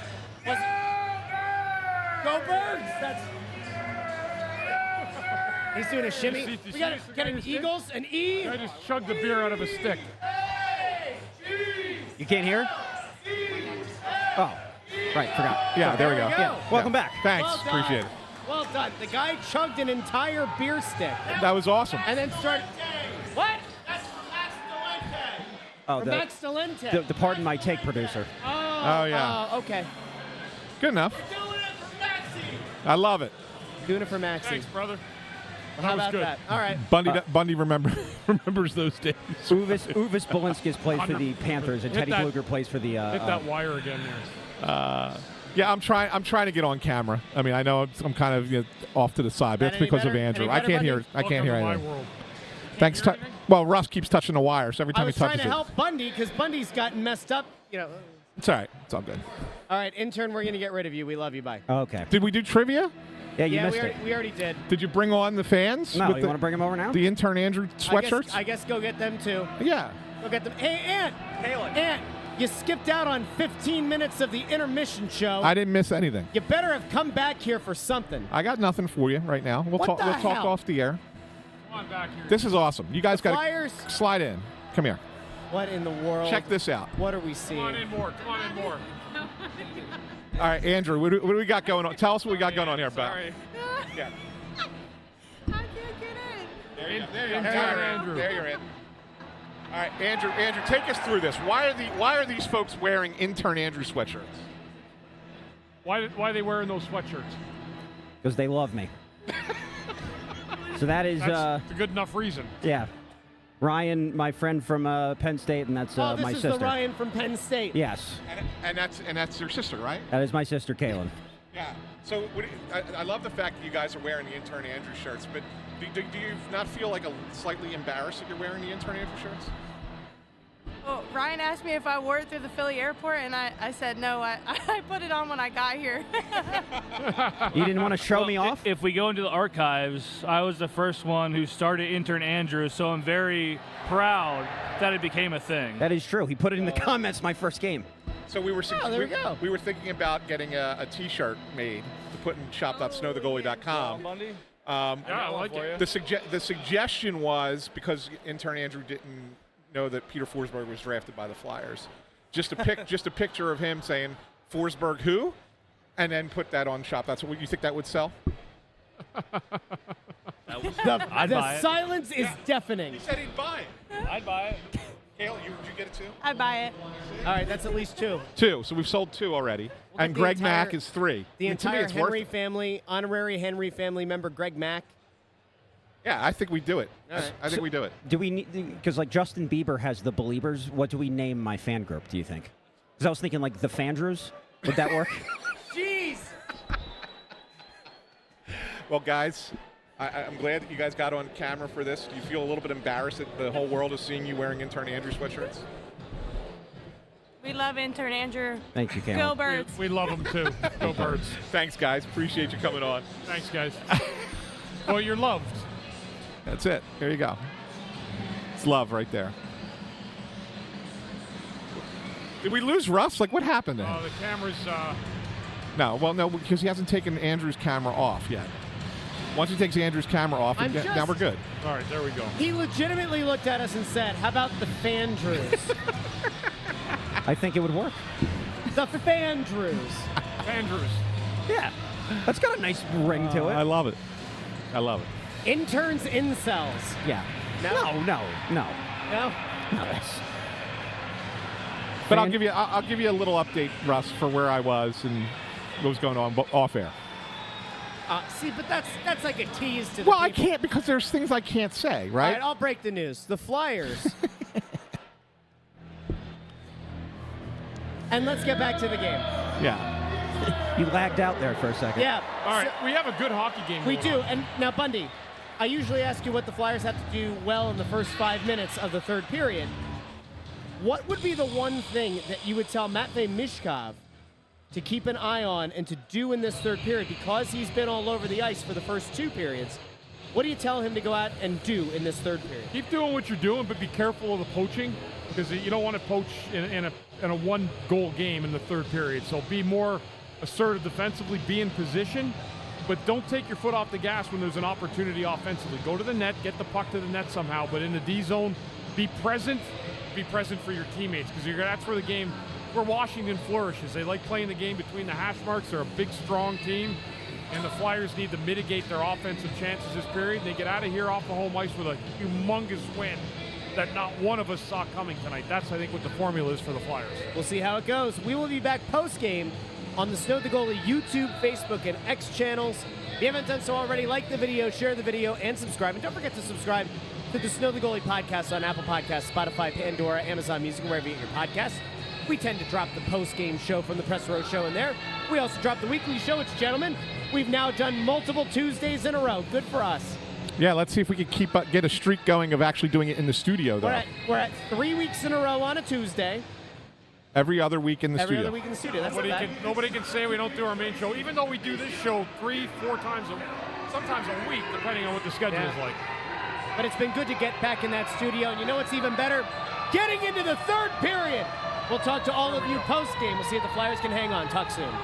Go Birds! That's. He's doing a shimmy. You see We got the an guy just Eagles, an E. I just chugged the beer out of a stick. You can't hear? Oh, right, forgot. Yeah, there we go. Yeah, welcome back. Thanks. Well done. Appreciate it. Well done. The guy chugged an entire beer stick That was awesome. and then started. What? Oh, For Max Delente. the Pardon My Take producer. Oh, yeah. Okay. Good enough. I love it. Doing it for Maxie. Thanks, brother. How was about good. that? All right. Bundy remembers those days. Uvis Balinskis plays for the Panthers, and Hit Teddy that- Bluger plays for the. Hit that wire again there. Yeah, I'm trying to get on camera. I mean, I know I'm kind of off to the side, but That it's any because of better? Andrew. Any I better, can't Bundy? hear. I can't hear Welcome to my anything. world. Thanks. hear anything? Well, Russ keeps touching the wire, so every I time he was trying touches to it, help Bundy because Bundy's gotten messed up. You know. it's all right. It's all good. All right, intern, we're gonna get rid of you. We love you. Bye. Okay. Did we do trivia? Yeah, you Yeah, missed it. we already did. Did you bring on the fans? No, with you the, want to bring him over now? the intern Andrew sweatshirts? I guess go get them too. Yeah. Go get them. Hey, Ant, you skipped out on 15 minutes of the intermission show. I didn't miss anything. You better have come back here for something. I got nothing for you right now. We'll What talk. the We'll talk hell? off the air. Come on back here. This is awesome. You guys The got Flyers. to slide in. Come here. What in the world? Check this out. What are we Come seeing? on in more. Come on in more. All right, Andrew, what do we got going on? Tell us what we got going on here, Beth. Sorry. Yeah. I can't get in. There you go. Intern Andrew. There you're in. All right, Andrew, take us through this. Why are these folks wearing intern Andrew sweatshirts? Why are they wearing those sweatshirts? Because they love me. So that is, That's a good enough reason. yeah. Ryan, my friend from Penn State, and that's Oh, this my is sister. the Ryan from Penn State. Yes, And that's your sister, right? that is my sister, Kaylin. Yeah. So I love the fact that you guys are wearing the intern Andrew shirts, but do you not feel like slightly embarrassed that you're wearing the intern Andrew shirts? Well, Ryan asked me if I wore it through the Philly airport, and I said no. I put it on when I got here. You didn't want to show me off? If we go into the archives, I was the first one who started Intern Andrew, so I'm very proud that it became a thing. That is true. He put it in the comments my first game. So we were there we go. we were thinking about getting a T-shirt made to put in shop.snowtheggoalie.com. Bundy? Yeah, I like it. The suggestion was, because intern Andrew didn't know that Peter Forsberg was drafted by the Flyers, just a picture of him saying Forsberg who, and then put that on shop. That's what you think that would sell? I'd The buy it. silence is deafening. He said he'd buy it. I'd buy it. Kale, did you get it too? I buy it. All right, that's at least two. Two. So we've sold two already, Well, and the Greg entire- Mack is three. The I mean, to me, entire it's worth Henry it. family, honorary Henry family member Greg Mack. Yeah, I think we do it. All right. I think we do it. Do we need, because like Justin Bieber has the Beliebers, what do we name my fan group, do you think? Because I was thinking like the Fandrews. Would that work? Jeez. Well, guys, I'm glad that you guys got on camera for this. Do you feel a little bit embarrassed that the whole world is seeing you wearing intern Andrew sweatshirts? We love Intern Andrew. Thank you, Kaylin. Go Birds. We love them too. Go Birds. Thanks, guys. Appreciate you coming on. Thanks, guys. Well, you're loved. That's it. There you go. It's love right there. Did we lose Russ? Like, what happened to him? The camera's. No, well, no, because he hasn't taken Andrew's camera off yet. Once he takes Andrew's camera off, now we're good. All right, there we go. He legitimately looked at us and said, "How about the Fandrews?" I think it would work. The Fandrews. Andrews. Yeah. That's got a nice ring to it. I love it. I love it. Interns, incels. Yeah. No? No. No? But I'll give you a little update, Russ, for where I was and what was going on off air. See, but that's like a tease to the Well, I people. can't because there's things I can't say, All right? right, I'll break the news. The Flyers. And let's get back to the game. Yeah. You lagged out there for a second. Yeah. All right, we have a good hockey game. We going do. on. And now, Bundy, I usually ask you what the Flyers have to do well in the first 5 minutes of the third period. What would be the one thing that you would tell Matvei Mishkov to keep an eye on and to do in this third period? Because he's been all over the ice for the first 2 periods, what do you tell him to go out and do in this third period? Keep doing what you're doing, but be careful of the poaching because you don't want to poach in a one-goal game in the third period. So be more assertive defensively, be in position, but don't take your foot off the gas when there's an opportunity offensively. Go to the net, get the puck to the net somehow, but in the D zone, be present for your teammates because that's where the game, where Washington flourishes. They like playing the game between the hash marks. They're a big, strong team, and the Flyers need to mitigate their offensive chances this period. They get out of here off the home ice with a humongous win that not one of us saw coming tonight. That's, I think, what the formula is for the Flyers. We'll see how it goes. We will be back post-game on the Snow the Goalie YouTube, Facebook, and X channels. If you haven't done so already, like the video, share the video, and subscribe. And don't forget to subscribe to the Snow the Goalie podcast on Apple Podcasts, Spotify, Pandora, Amazon Music, wherever you get your podcasts. We tend to drop the post-game show from the Press Row Show in there. We also drop the weekly show. It's Gentlemen. We've now done multiple Tuesdays in a row. Good for us. Yeah, let's see if we can get a streak going of actually doing it in the studio, though. We're at 3 weeks in a row on a Tuesday. Every other week in the Every studio. other week in the studio. That's Nobody can say we don't do our main show, even though we do this show 3-4 times, sometimes a week, depending on what the schedule is like. But it's been good to get back in that studio, and you know what's even better? Getting into the third period. We'll talk to all of you post-game. We'll see if the Flyers can hang on. Talk soon.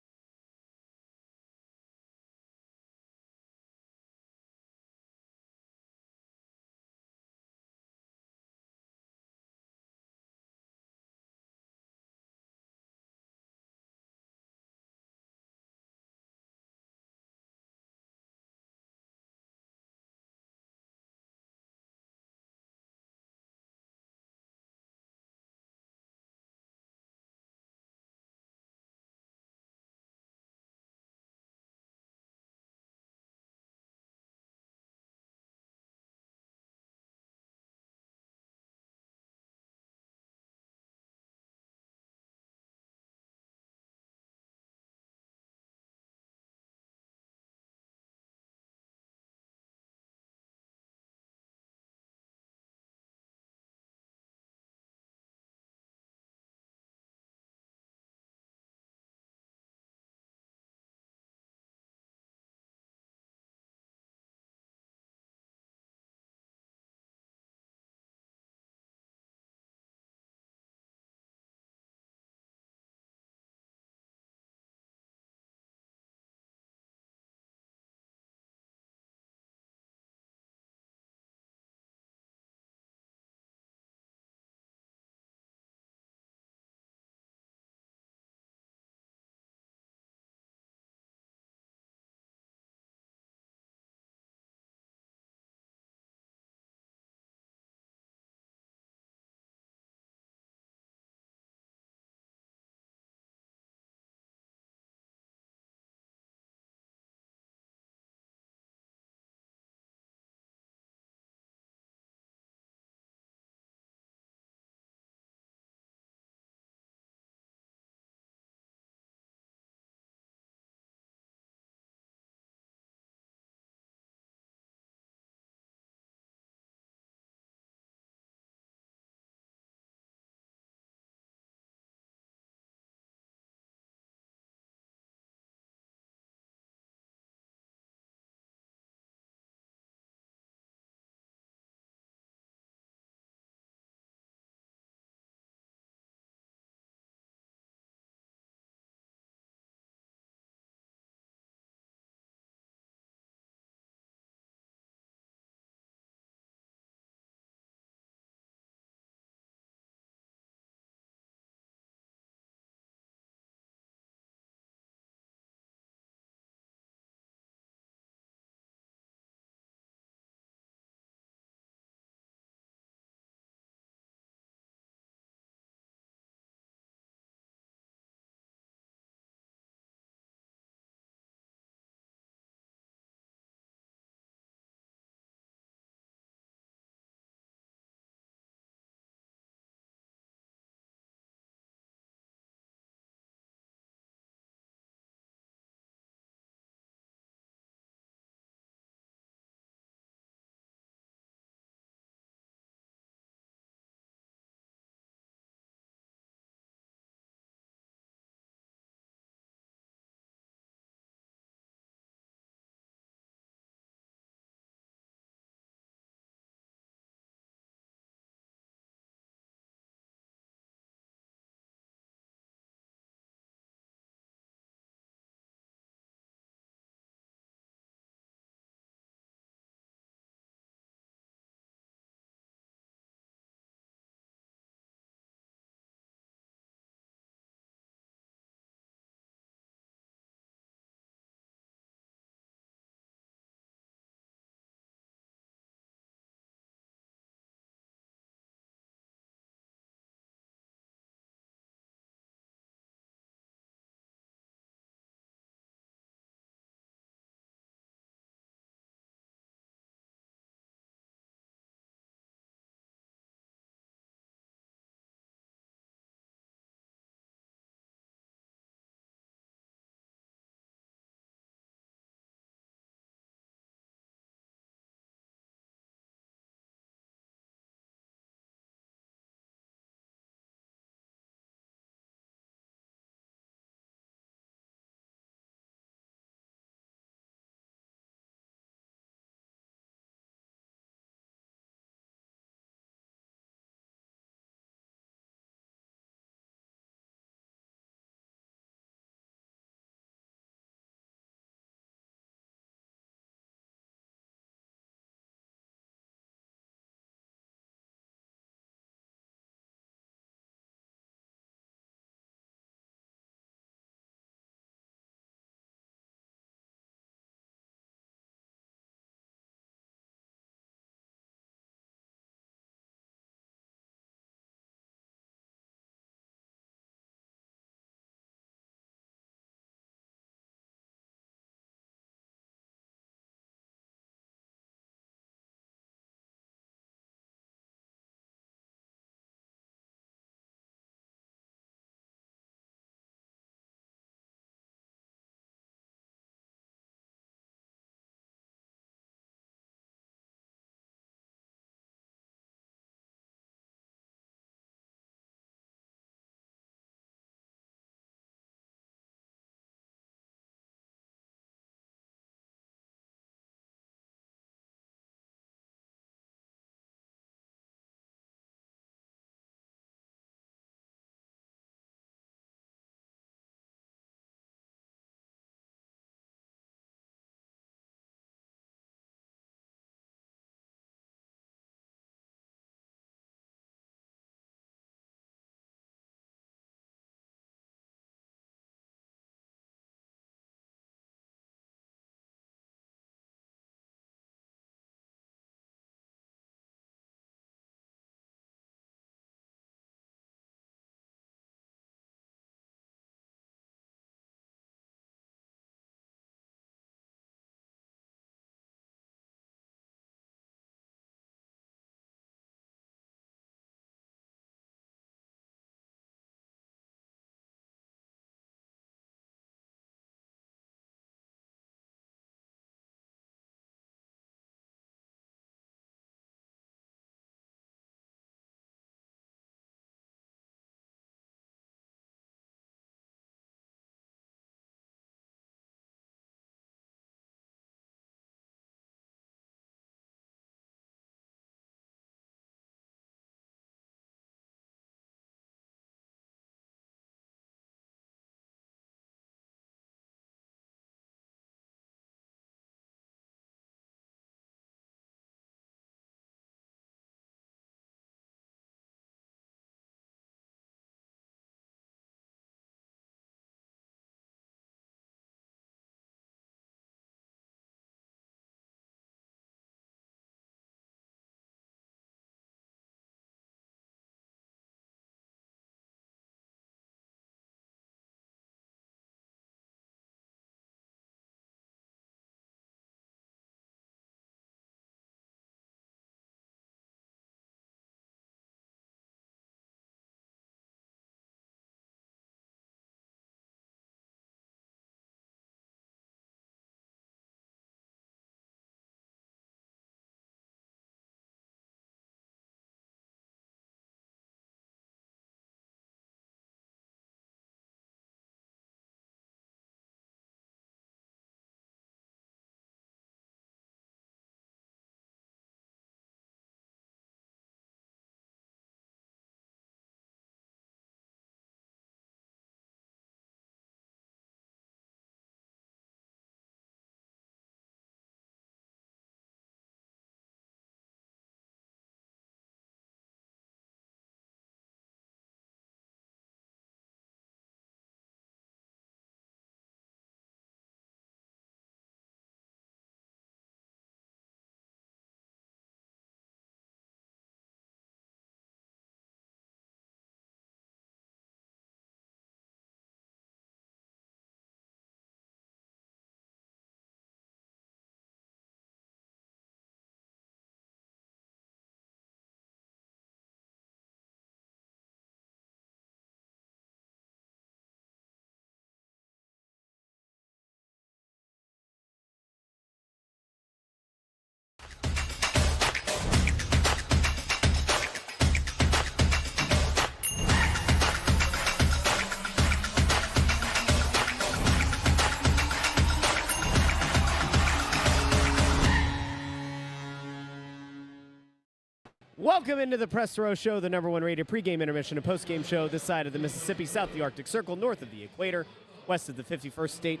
Welcome into the Press Row Show, the #1 rated pregame, intermission, and postgame show this side of the Mississippi, south of the Arctic Circle, north of the equator, west of the 51st state,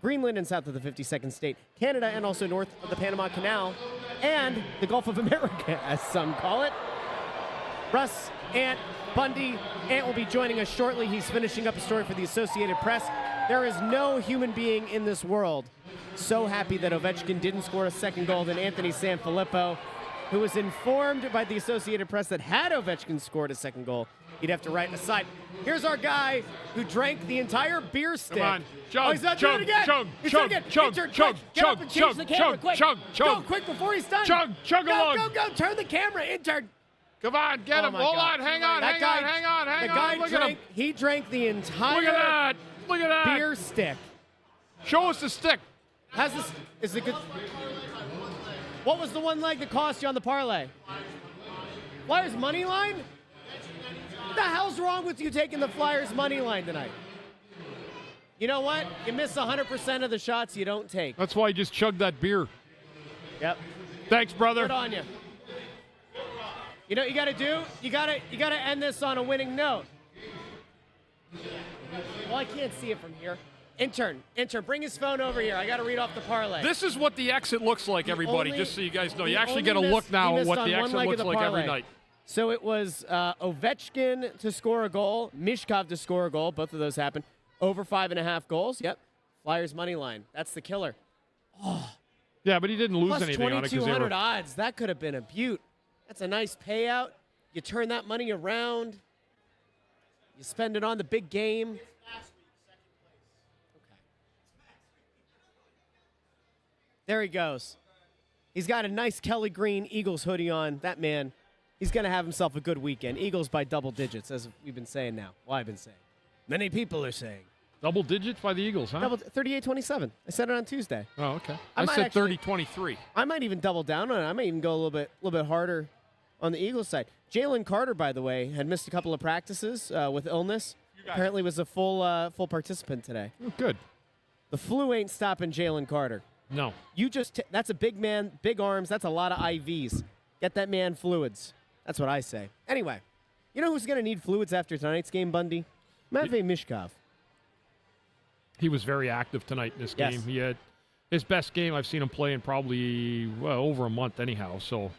Greenland, and south of the 52nd state, Canada, and also north of the Panama Canal, and the Gulf of America, as some call it. Russ, Ant, Bundy. Ant will be joining us shortly. He's finishing up a story for the Associated Press. There is no human being in this world so happy that Ovechkin didn't score a second goal than Anthony SanFilippo, who was informed by the Associated Press that had Ovechkin scored a second goal, he'd have to write aside. Here's our guy who drank the entire beer stick. Come on, chug, oh, he's not chug, doing it again. chug, He's chug, doing it again. chug, Intern, chug, quick, get up and change chug, the camera, chug, quick. chug, chug. Go quick before he's done. Chug, chug go, along. Go, turn the camera, Intern. Come on, get him. my Hold God. on, hang on, That hang guy- on, hang on, hang The on. guy Look at him. drank, he drank the entire Look at that. Look at that. beer stick. Show us the stick. How's this? Is it good? What was the one leg that cost you on the parlay? Flyers money line? What the hell's wrong with you taking the Flyers money line tonight? You know what? You miss 100% of the shots you don't take. That's why I just chugged that beer. Yep. Thanks, brother. Good on you. You know what you got to do? You got to end this on a winning note. Well, I can't see it from here. Intern, bring his phone over here. I got to read off the parlay. This is what the exit looks like, everybody, only- just so you guys know. he You actually only get a missed- look now he at what missed the on one exit leg of looks the like every parlay. night. So it was Ovechkin to score a goal, Mishkov to score a goal. Both of those happened. Over 5.5 goals. Yep. Flyers money line. That's the killer. Yeah, but he didn't lose Plus anything on it because they 2,200 were. odds. That could have been a beaut. That's a nice payout. You turn that money around. You spend it on the big game. There he goes. He's got a nice Kelly Green Eagles hoodie on. That man, he's going to have himself a good weekend. Eagles by double digits, as we've been saying now. Well, I've been saying. Many people are saying. Double digits by the Eagles, huh? 38-27. I said it on Tuesday. Oh, okay. I I might said actually- 30-23. I might even double down on it. I might even go a little bit harder on the Eagles side. Jalen Carter, by the way, had missed a couple of practices with illness. Apparently was a full participant today. Oh, good. The flu ain't stopping Jalen Carter. No. You just that's a big man, big arms. That's a lot of IVs. Get that man fluids. That's what I say. Anyway, you know who's going to need fluids after tonight's game, Bundy? Matvei Mishkov. He was very active tonight in this Yes. game. He had his best game I've seen him play in probably over a month anyhow. So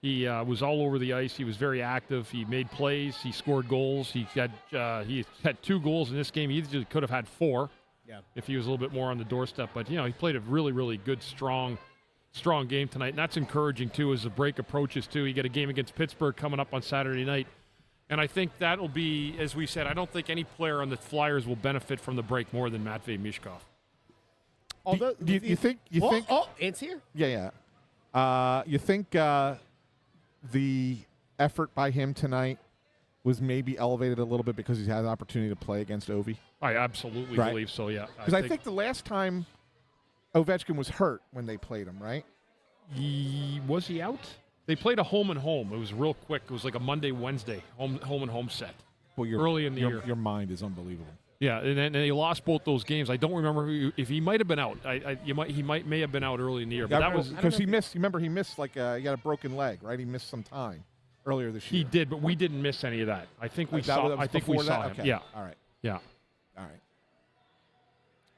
he was all over the ice. He was very active. He made plays. He scored goals. He had 2 goals in this game. He easily could have had 4 if he was a little bit more on the doorstep. But, you know, he played a really, really good, strong game tonight. And that's encouraging, too, as the break approaches, too. You get a game against Pittsburgh coming up on Saturday night. And I think that'll be, as we said, I don't think any player on the Flyers will benefit from the break more than Matvei Mishkov. Although You think? Oh, it's here. Yeah. You think the effort by him tonight was maybe elevated a little bit because he's had an opportunity to play against Ovi? I absolutely Right. believe so, yeah. Because I think the last time Ovechkin was hurt when they played him, right? Was he out? They played a home and home. It was real quick. It was like a Monday, Wednesday, home and home set. Well, early in the year. Your mind is unbelievable. Yeah, and then they lost both those games. I don't remember if he might have been out. He may have been out early in the year. But that was because he missed. Remember, he missed he had a broken leg, right? He missed some time earlier this year. he did, but we didn't miss any of that. I think we That saw. was I think we before saw that? him. Okay. Yeah, All right. yeah, All right. yeah.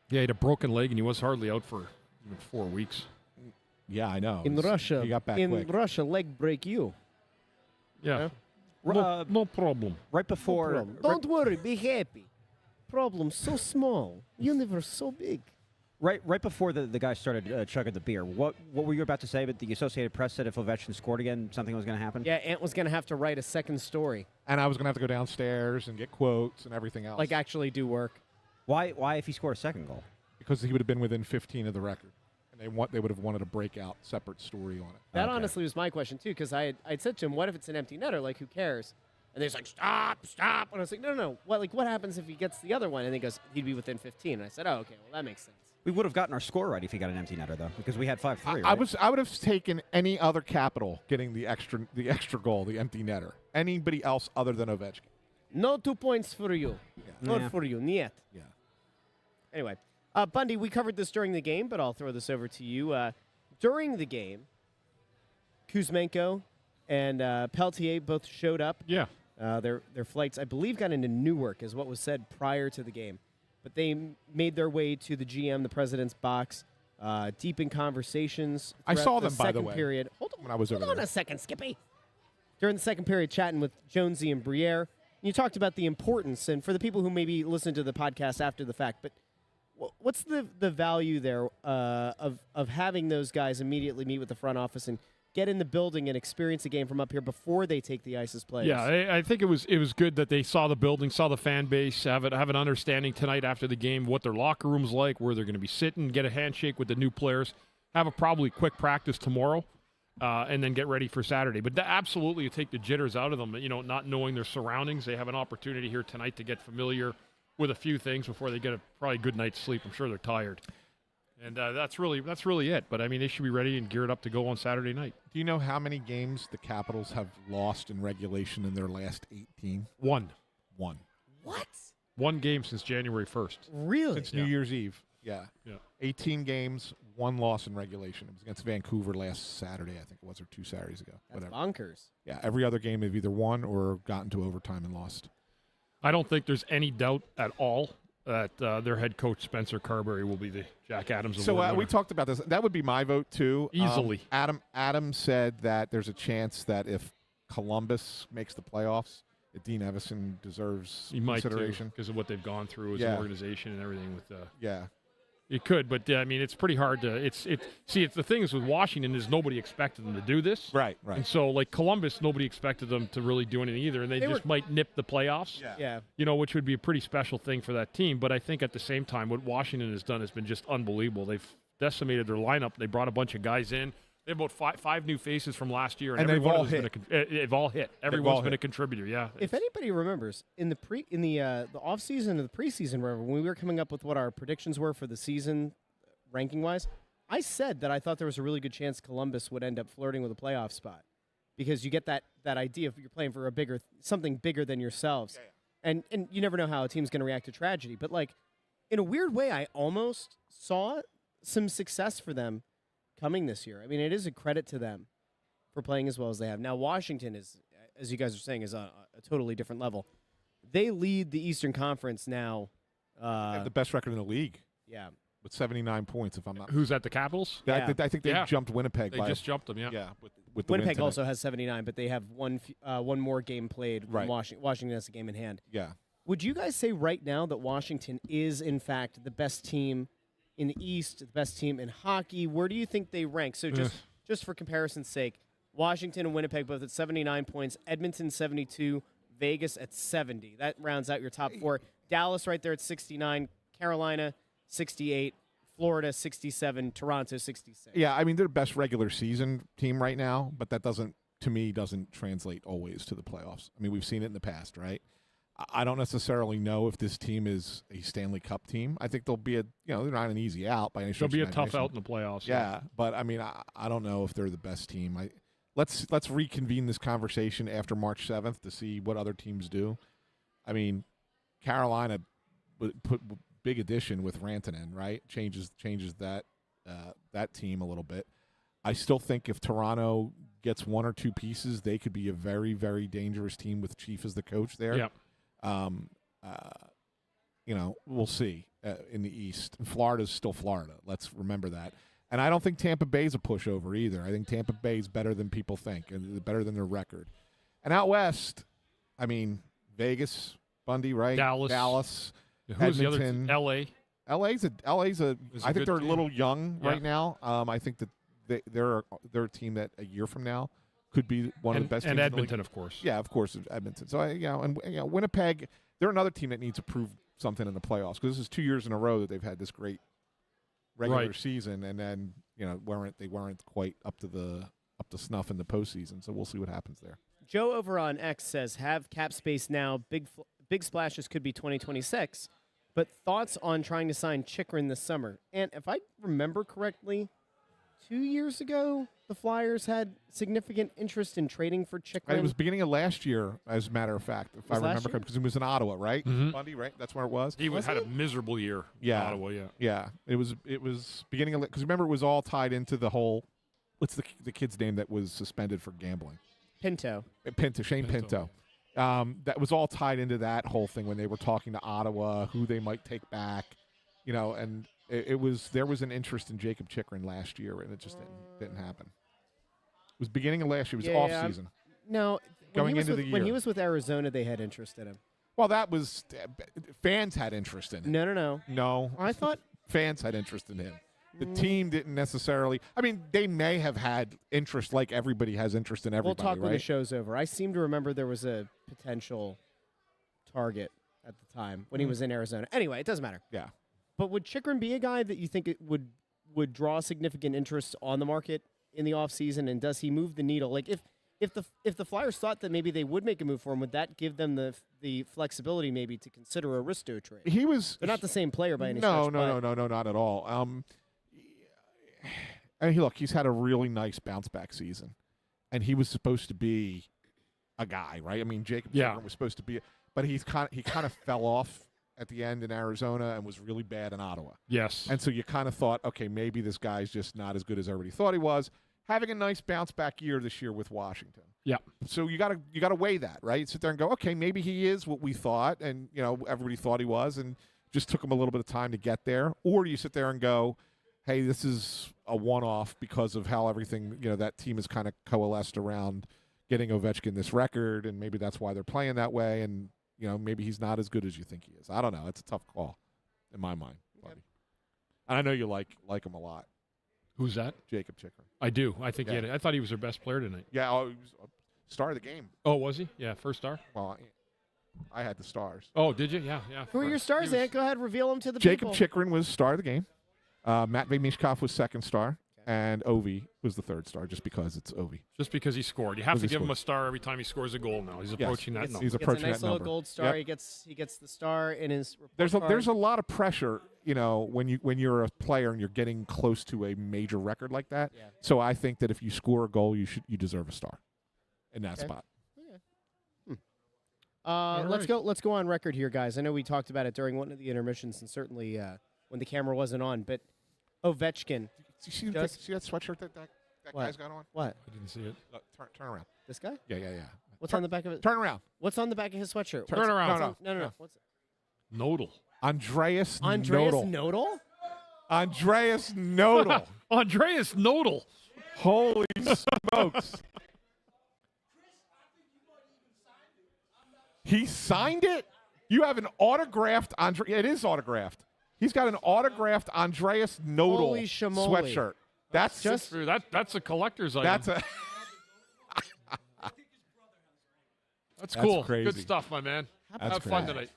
He had a broken leg, and he was hardly out for 4 weeks. Yeah, I know. In Russia, he got back in quick. Russia, leg break you. Yeah, Yeah. no problem. Right before. Don't worry, be happy. Problem so small, universe so big. Right before the guy started chugging the beer, what were you about to say? But the Associated Press said if Ovechkin scored again, something was going to happen? Yeah, Ant was going to have to write a second story, And I was going to have to go downstairs and get quotes and everything else. like actually do work. Why if he scored a second goal? Because he would have been within 15 of the record. And they would have wanted a breakout separate story on it. That honestly was my question too, because I'd said to him, "What if it's an empty netter? Like, who cares?" And they're like, "Stop!" And I was like, "No. What happens if he gets the other one?" And he goes, "He'd be within 15." And I said, "Oh, okay. Well, that makes sense." We would have gotten our score right if he got an empty netter, though, because we had 5-3. I Right? would have taken any other capital getting the extra goal, the empty netter. Anybody else other than Ovechkin. No 2 points for you. Not Yeah. for you, niet. Yeah. Anyway, Bundy, we covered this during the game, but I'll throw this over to you. During the game, Kuzmenko and Peltier both showed up. Yeah. Their flights, I believe, got into Newark, is what was said prior to the game. But they made their way to the GM, the president's box, deep in conversations. I saw the them, by the second way, period. Hold when I was over on there. a second, Skippy. During the second period, chatting with Jonesy and Briere, you talked about the importance, and for the people who maybe listen to the podcast after the fact, but what's the value there of having those guys immediately meet with the front office and get in the building and experience the game from up here before they take the ice as players? Yeah, I think it was good that they saw the building, saw the fan base, have an understanding tonight after the game what their locker room's like, where they're going to be sitting, get a handshake with the new players, have a probably quick practice tomorrow, and then get ready for Saturday. But absolutely, you take the jitters out of them. Not knowing their surroundings, they have an opportunity here tonight to get familiar with a few things before they get a probably good night's sleep. I'm sure they're tired. And that's really it. But, I mean, they should be ready and geared up to go on Saturday night. Do you know how many games the Capitals have lost in regulation in their last 18? One. One. What? One game since January 1st. Really? Since New Year's Eve. Yeah. 18 games, one loss in regulation. It was against Vancouver last Saturday, I think it was, or 2 Saturdays ago. That's bonkers. Yeah, every other game they've either won or gotten to overtime and lost. I don't think there's any doubt at all that their head coach, Spencer Carberry, will be the Jack Adams Award winner. We talked about this. That would be my vote, too. Easily. Adam said that there's a chance that if Columbus makes the playoffs, that Dean Evison deserves consideration. Because of what they've gone through as an organization and everything. It could, but I mean, it's pretty hard to. It's the thing is with Washington is nobody expected them to do this, right. And so like Columbus, nobody expected them to really do anything either, and they just might nip the playoffs, which would be a pretty special thing for that team. But I think at the same time, what Washington has done has been just unbelievable. They've decimated their lineup. They brought a bunch of guys in. They have about five new faces from last year, and they've all hit. They've all hit. Everyone's been a contributor. Yeah. If anybody remembers, in the off season or the preseason, wherever, when we were coming up with what our predictions were for the season, ranking wise, I said that I thought there was a really good chance Columbus would end up flirting with a playoff spot because you get that idea of you're playing for something bigger than yourselves, and you never know how a team's going to react to tragedy. But like in a weird way, I almost saw some success for them coming this year. I mean, it is a credit to them for playing as well as they have. Now, Washington is, as you guys are saying, is a totally different level. They lead the Eastern Conference now. They have the best record in the league. Yeah. With 79 points, if I'm not. Who's at the Capitals? Yeah. I think they jumped Winnipeg. They just jumped them. Yeah. Yeah. With the Winnipeg also has 79, but they have one more game played. Right. Washington has a game in hand. Yeah. Would you guys say right now that Washington is in fact the best team in the East, the best team in hockey? Where do you think they rank? So just for comparison's sake, Washington and Winnipeg both at 79 points, Edmonton 72, Vegas at 70. That rounds out your top four. Dallas right there at 69, Carolina 68, Florida 67, Toronto 66. Yeah, I mean they're the best regular season team right now, but that doesn't translate always to the playoffs. I mean, we've seen it in the past, right? I don't necessarily know if this team is a Stanley Cup team. I think they'll be they're not an easy out by any stretch. They'll be a tough out in the playoffs. Yeah, but I mean, I don't know if they're the best team. Let's reconvene this conversation after March 7th to see what other teams do. I mean, Carolina put big addition with Rantanen, right? Changes that team a little bit. I still think if Toronto gets one or two pieces, they could be a very, very dangerous team with Chief as the coach there. Yep. We'll see in the East. Florida's still Florida. Let's remember that. And I don't think Tampa Bay's a pushover either. I think Tampa Bay's better than people think and better than their record. And out West, I mean, Vegas, Bundy, right? Dallas. Who's the other Edmonton. L.A.? LA's a I think they're team. a little young right now. I think that they're a team that a year from now could be one of the best teams and in Edmonton, the league. of course. Yeah, of course, Edmonton. So Winnipeg, they're another team that needs to prove something in the playoffs because this is 2 years in a row that they've had this great regular season, and then they weren't quite up to snuff in the postseason. So we'll see what happens there. Joe over on X says, have cap space now. Big splashes could be 2026. But thoughts on trying to sign Chychrun this summer? And if I remember correctly, 2 years ago, the Flyers had significant interest in trading for Chychrun. It was beginning of last year, as a matter of fact, if I remember correctly, because it was in Ottawa, right? Mm-hmm. Bundy, right? That's where it was. He had a miserable year in Ottawa, Yeah, it was beginning of, because remember, it was all tied into the whole, what's the kid's name that was suspended for gambling? Shane Pinto. That was all tied into that whole thing when they were talking to Ottawa, who they might take back, and there was an interest in Jacob Chikrin last year, and it just didn't happen. It was beginning of last year. It was off season. No, going into the year. When he was with Arizona, they had interest in him. Well, that was fans had interest in it. No. I thought fans had interest in him. The team didn't necessarily. I mean, they may have had interest, like everybody has interest in everybody. We'll talk right? when the show's over. I seem to remember there was a potential target at the time when he was in Arizona. Anyway, it doesn't matter. Yeah. But would Chikrin be a guy that you think it would draw significant interest on the market in the offseason, and does he move the needle? Like if the Flyers thought that maybe they would make a move for him, would that give them the flexibility maybe to consider a Risto trade? They're not the same player by any stretch. No, not at all. I mean, look, he's had a really nice bounce back season, and he was supposed to be a guy, right? I mean, Jacob Chikrin was supposed to be, but he kind of fell off at the end in Arizona and was really bad in Ottawa. Yes. And so you kind of thought, okay, maybe this guy's just not as good as everybody thought he was. Having a nice bounce back year this year with Washington. Yeah. So you gotta weigh that, right? Sit there and go, okay, maybe he is what we thought, and everybody thought he was, and just took him a little bit of time to get there. Or do you sit there and go, hey, this is a one-off because of how everything, that team is kind of coalesced around getting Ovechkin this record, and maybe that's why they're playing that way, and maybe he's not as good as you think he is. I don't know. It's a tough call in my mind, buddy. And I know you like him a lot. Who's that? Jacob Chikrin. I do. I think I thought he was their best player tonight. Yeah, he was a star of the game. Oh, was he? Yeah, first star? Well, I had the stars. Oh, did you? Yeah. Who are your stars, Ant? Go ahead, reveal them to the Jacob people. Chikrin was star of the game. Matvei Mishkov was second star. And Ovi was the third star, just because it's Ovi. Just because he scored. You have to give him a star every time he scores a goal now. He's approaching that number. He's approaching that number. He gets a nice little gold star. Yep. He gets the star in his report There's card. a lot of pressure, when you're a player and you're getting close to a major record like that. Yeah. So I think that if you score a goal, you deserve a star in that spot. Okay. Let's go on record here, guys. I know we talked about it during one of the intermissions, and certainly when the camera wasn't on, but Ovechkin. See that sweatshirt that guy's got on? What? I didn't see it. Turn around. This guy? Yeah. What's on the back of it? Turn around. What's on the back of his sweatshirt? Turn around. No. What's it? Nodal. Andreas Nodal. Andreas Nodal. Andreas Nodal. Holy smokes. He signed it? You have an autographed it is autographed. He's got an autographed Andreas Nodal sweatshirt. That's just true. That's a collector's item. That's cool. Crazy. Good stuff, my man. Have fun tonight.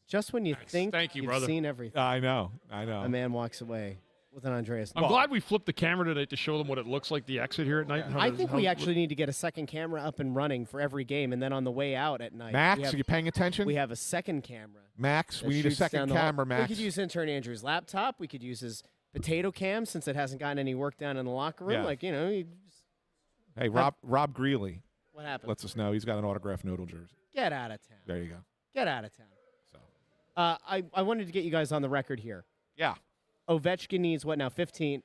Just when you think you've brother. seen everything. I know. A man walks away with an Andreas. I'm glad we flipped the camera tonight to show them what it looks like, the exit here at night. I think we actually need to get a second camera up and running for every game, and then on the way out at night. Max, are you paying attention? We have a second camera. Max, we need a second camera, Max. We could use Intern Andrew's laptop. We could use his potato cam since it hasn't gotten any work done in the locker room. Yeah. Hey, Rob Greeley. What happened? Lets us know he's got an autographed Nodal jersey. Get out of town. There you go. Get out of town. So, I wanted to get you guys on the record here. Yeah. Ovechkin needs what now? 16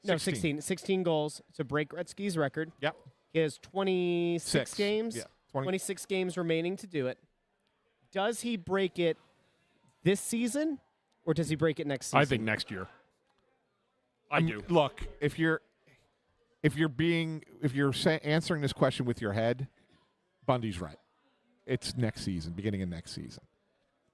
goals to break Gretzky's record. Yep. He has 26 games. Yeah. 26 games remaining to do it. Does he break it this season, or does he break it next season? I think next year. I do. Look, if you're answering this question with your head, Bundy's right. It's next season, beginning of next season.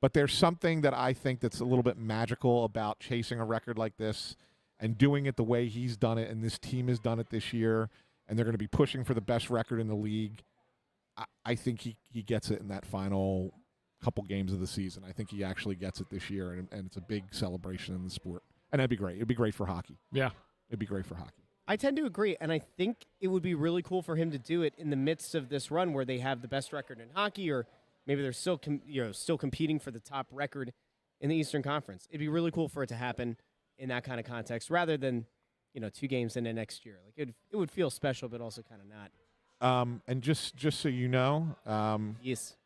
But there's something that I think that's a little bit magical about chasing a record like this and doing it the way he's done it, and this team has done it this year, and they're going to be pushing for the best record in the league. I think he gets it in that final couple games of the season. I think he actually gets it this year, and it's a big celebration in the sport. And that'd be great. It'd be great for hockey. Yeah. It'd be great for hockey. I tend to agree, and I think it would be really cool for him to do it in the midst of this run where they have the best record in hockey, or maybe they're still still competing for the top record in the Eastern Conference. It'd be really cool for it to happen in that kind of context rather than 2 games into next year. Like it would feel special, but also kind of not. And just so you know, yes,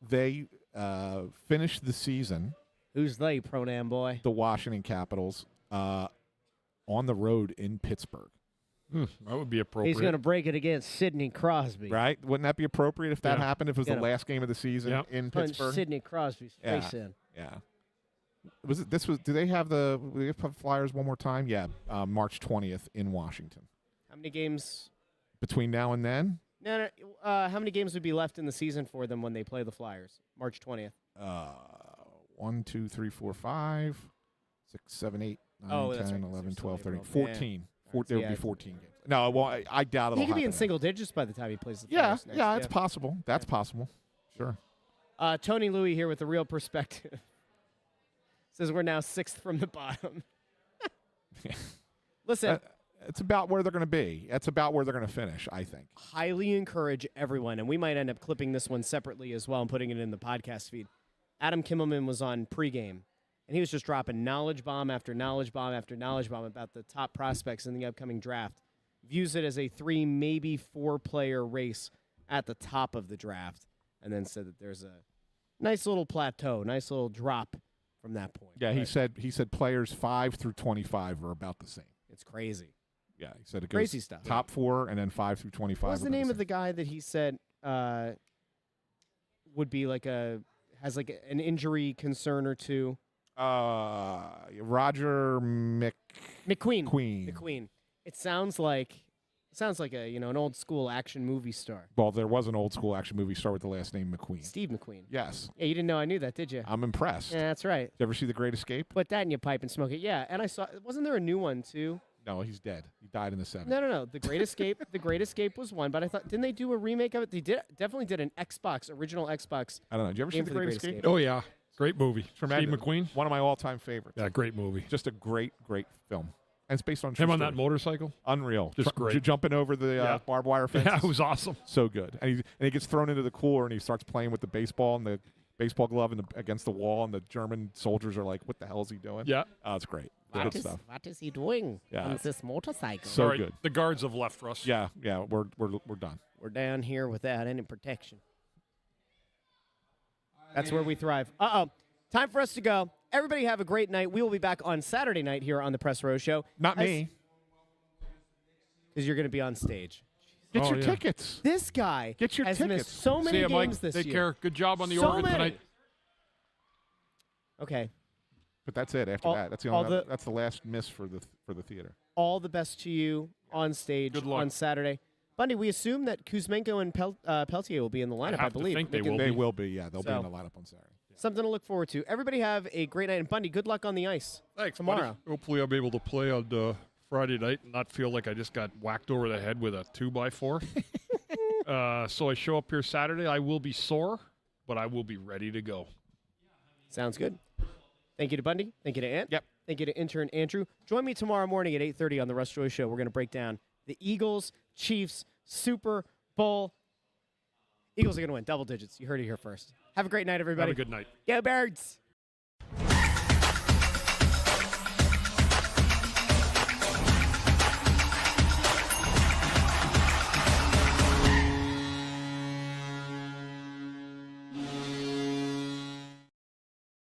they finished the season. Who's they, pronoun boy? The Washington Capitals on the road in Pittsburgh. That would be appropriate. He's going to break it against Sidney Crosby. Right? Wouldn't that be appropriate if that Yeah. happened? If it was the Gonna last game of the season in Punch Pittsburgh? Sidney Crosby's face in. Yeah. Was it? This was. Do they have the Flyers one more time? Yeah, March 20th in Washington. How many games? Between now and then, No. How many games would be left in the season for them when they play the Flyers? March 20th. 1, 2, 3, 4, 5, 6, 7, 8, 9, Oh, that's 10, right. 11, There's 12, still 13, April. 14. Yeah. There would be 14 games. No, well, I doubt it'll He could be in happen. single digits by the time he plays the Yeah, Flyers next. yeah, it's possible. That's possible. Sure. Tony Louie here with the real perspective. Says we're now 6th from the bottom. Listen. It's about where they're going to be. It's about where they're going to finish, I think. Highly encourage everyone, and we might end up clipping this one separately as well and putting it in the podcast feed. Adam Kimmelman was on Pregame, and he was just dropping knowledge bomb after knowledge bomb after knowledge bomb about the top prospects in the upcoming draft. Views it as a 3, maybe 4-player race at the top of the draft, and then said that there's a nice little plateau, nice little drop from that point. Yeah, he said players 5 through 25 are about the same. It's crazy. Yeah, he said it goes Crazy stuff. top 4 and then 5 through 25. What was the name of the guy that he said would be like has like an injury concern or two? Roger McQueen. McQueen. It sounds like a an old school action movie star. Well, there was an old school action movie star with the last name McQueen. Steve McQueen. Yes. Yeah, you didn't know I knew that, did you? I'm impressed. Yeah, that's right. Did you ever see The Great Escape? Put that in your pipe and smoke it. Yeah, and I saw. Wasn't there a new one too? No, he's dead. He died in the 70s. No. The Great Escape. The Great Escape was one, but I thought didn't they do a remake of it? They definitely did an original Xbox. I don't know. Did you ever see game The for Great Escape? Oh, yeah. Great movie. Tremendous. Steve McQueen. One of my all-time favorites. Yeah, great movie. Just a great, great film. And it's based on true Him on story. that motorcycle. Unreal. Just great. Jumping over the barbed wire fence. Yeah, it was awesome. So good. And he gets thrown into the cooler and he starts playing with the baseball and the baseball glove against the wall, and the German soldiers are like, what the hell is he doing? Yeah. Oh, it's great. Good stuff. What is he doing Yeah. on this motorcycle? So All right, good. The guards have left, Russ. Yeah, we're done. We're down here without any protection. That's where we thrive. Time for us to go. Everybody have a great night. We will be back on Saturday night here on the Press Row Show. Not me. Because you're going to be on stage. Get your tickets. This guy Get your has tickets. missed so many See ya, Mike. games this Take year. care. Good job on the So organ many. tonight. Okay. But that's it. After that, that's that's the last miss for the theater. All the best to you on stage Good luck. on Saturday. Bundy, we assume that Kuzmenko and Peltier will be in the lineup, I have to believe. think they will They will be. Yeah, they'll be So- in the lineup on Saturday. Something to look forward to. Everybody have a great night. And Bundy, good luck on the ice. Thanks, tomorrow. buddy. Hopefully I'll be able to play on Friday night and not feel like I just got whacked over the head with a 2x4. So I show up here Saturday. I will be sore, but I will be ready to go. Sounds good. Thank you to Bundy. Thank you to Ant. Yep. Thank you to Intern Andrew. Join me tomorrow morning at 8:30 on the Russ Joy Show. We're going to break down the Eagles-Chiefs Super Bowl. Eagles are going to win double digits. You heard it here first. Have a great night, everybody. Have a good night. Go Birds!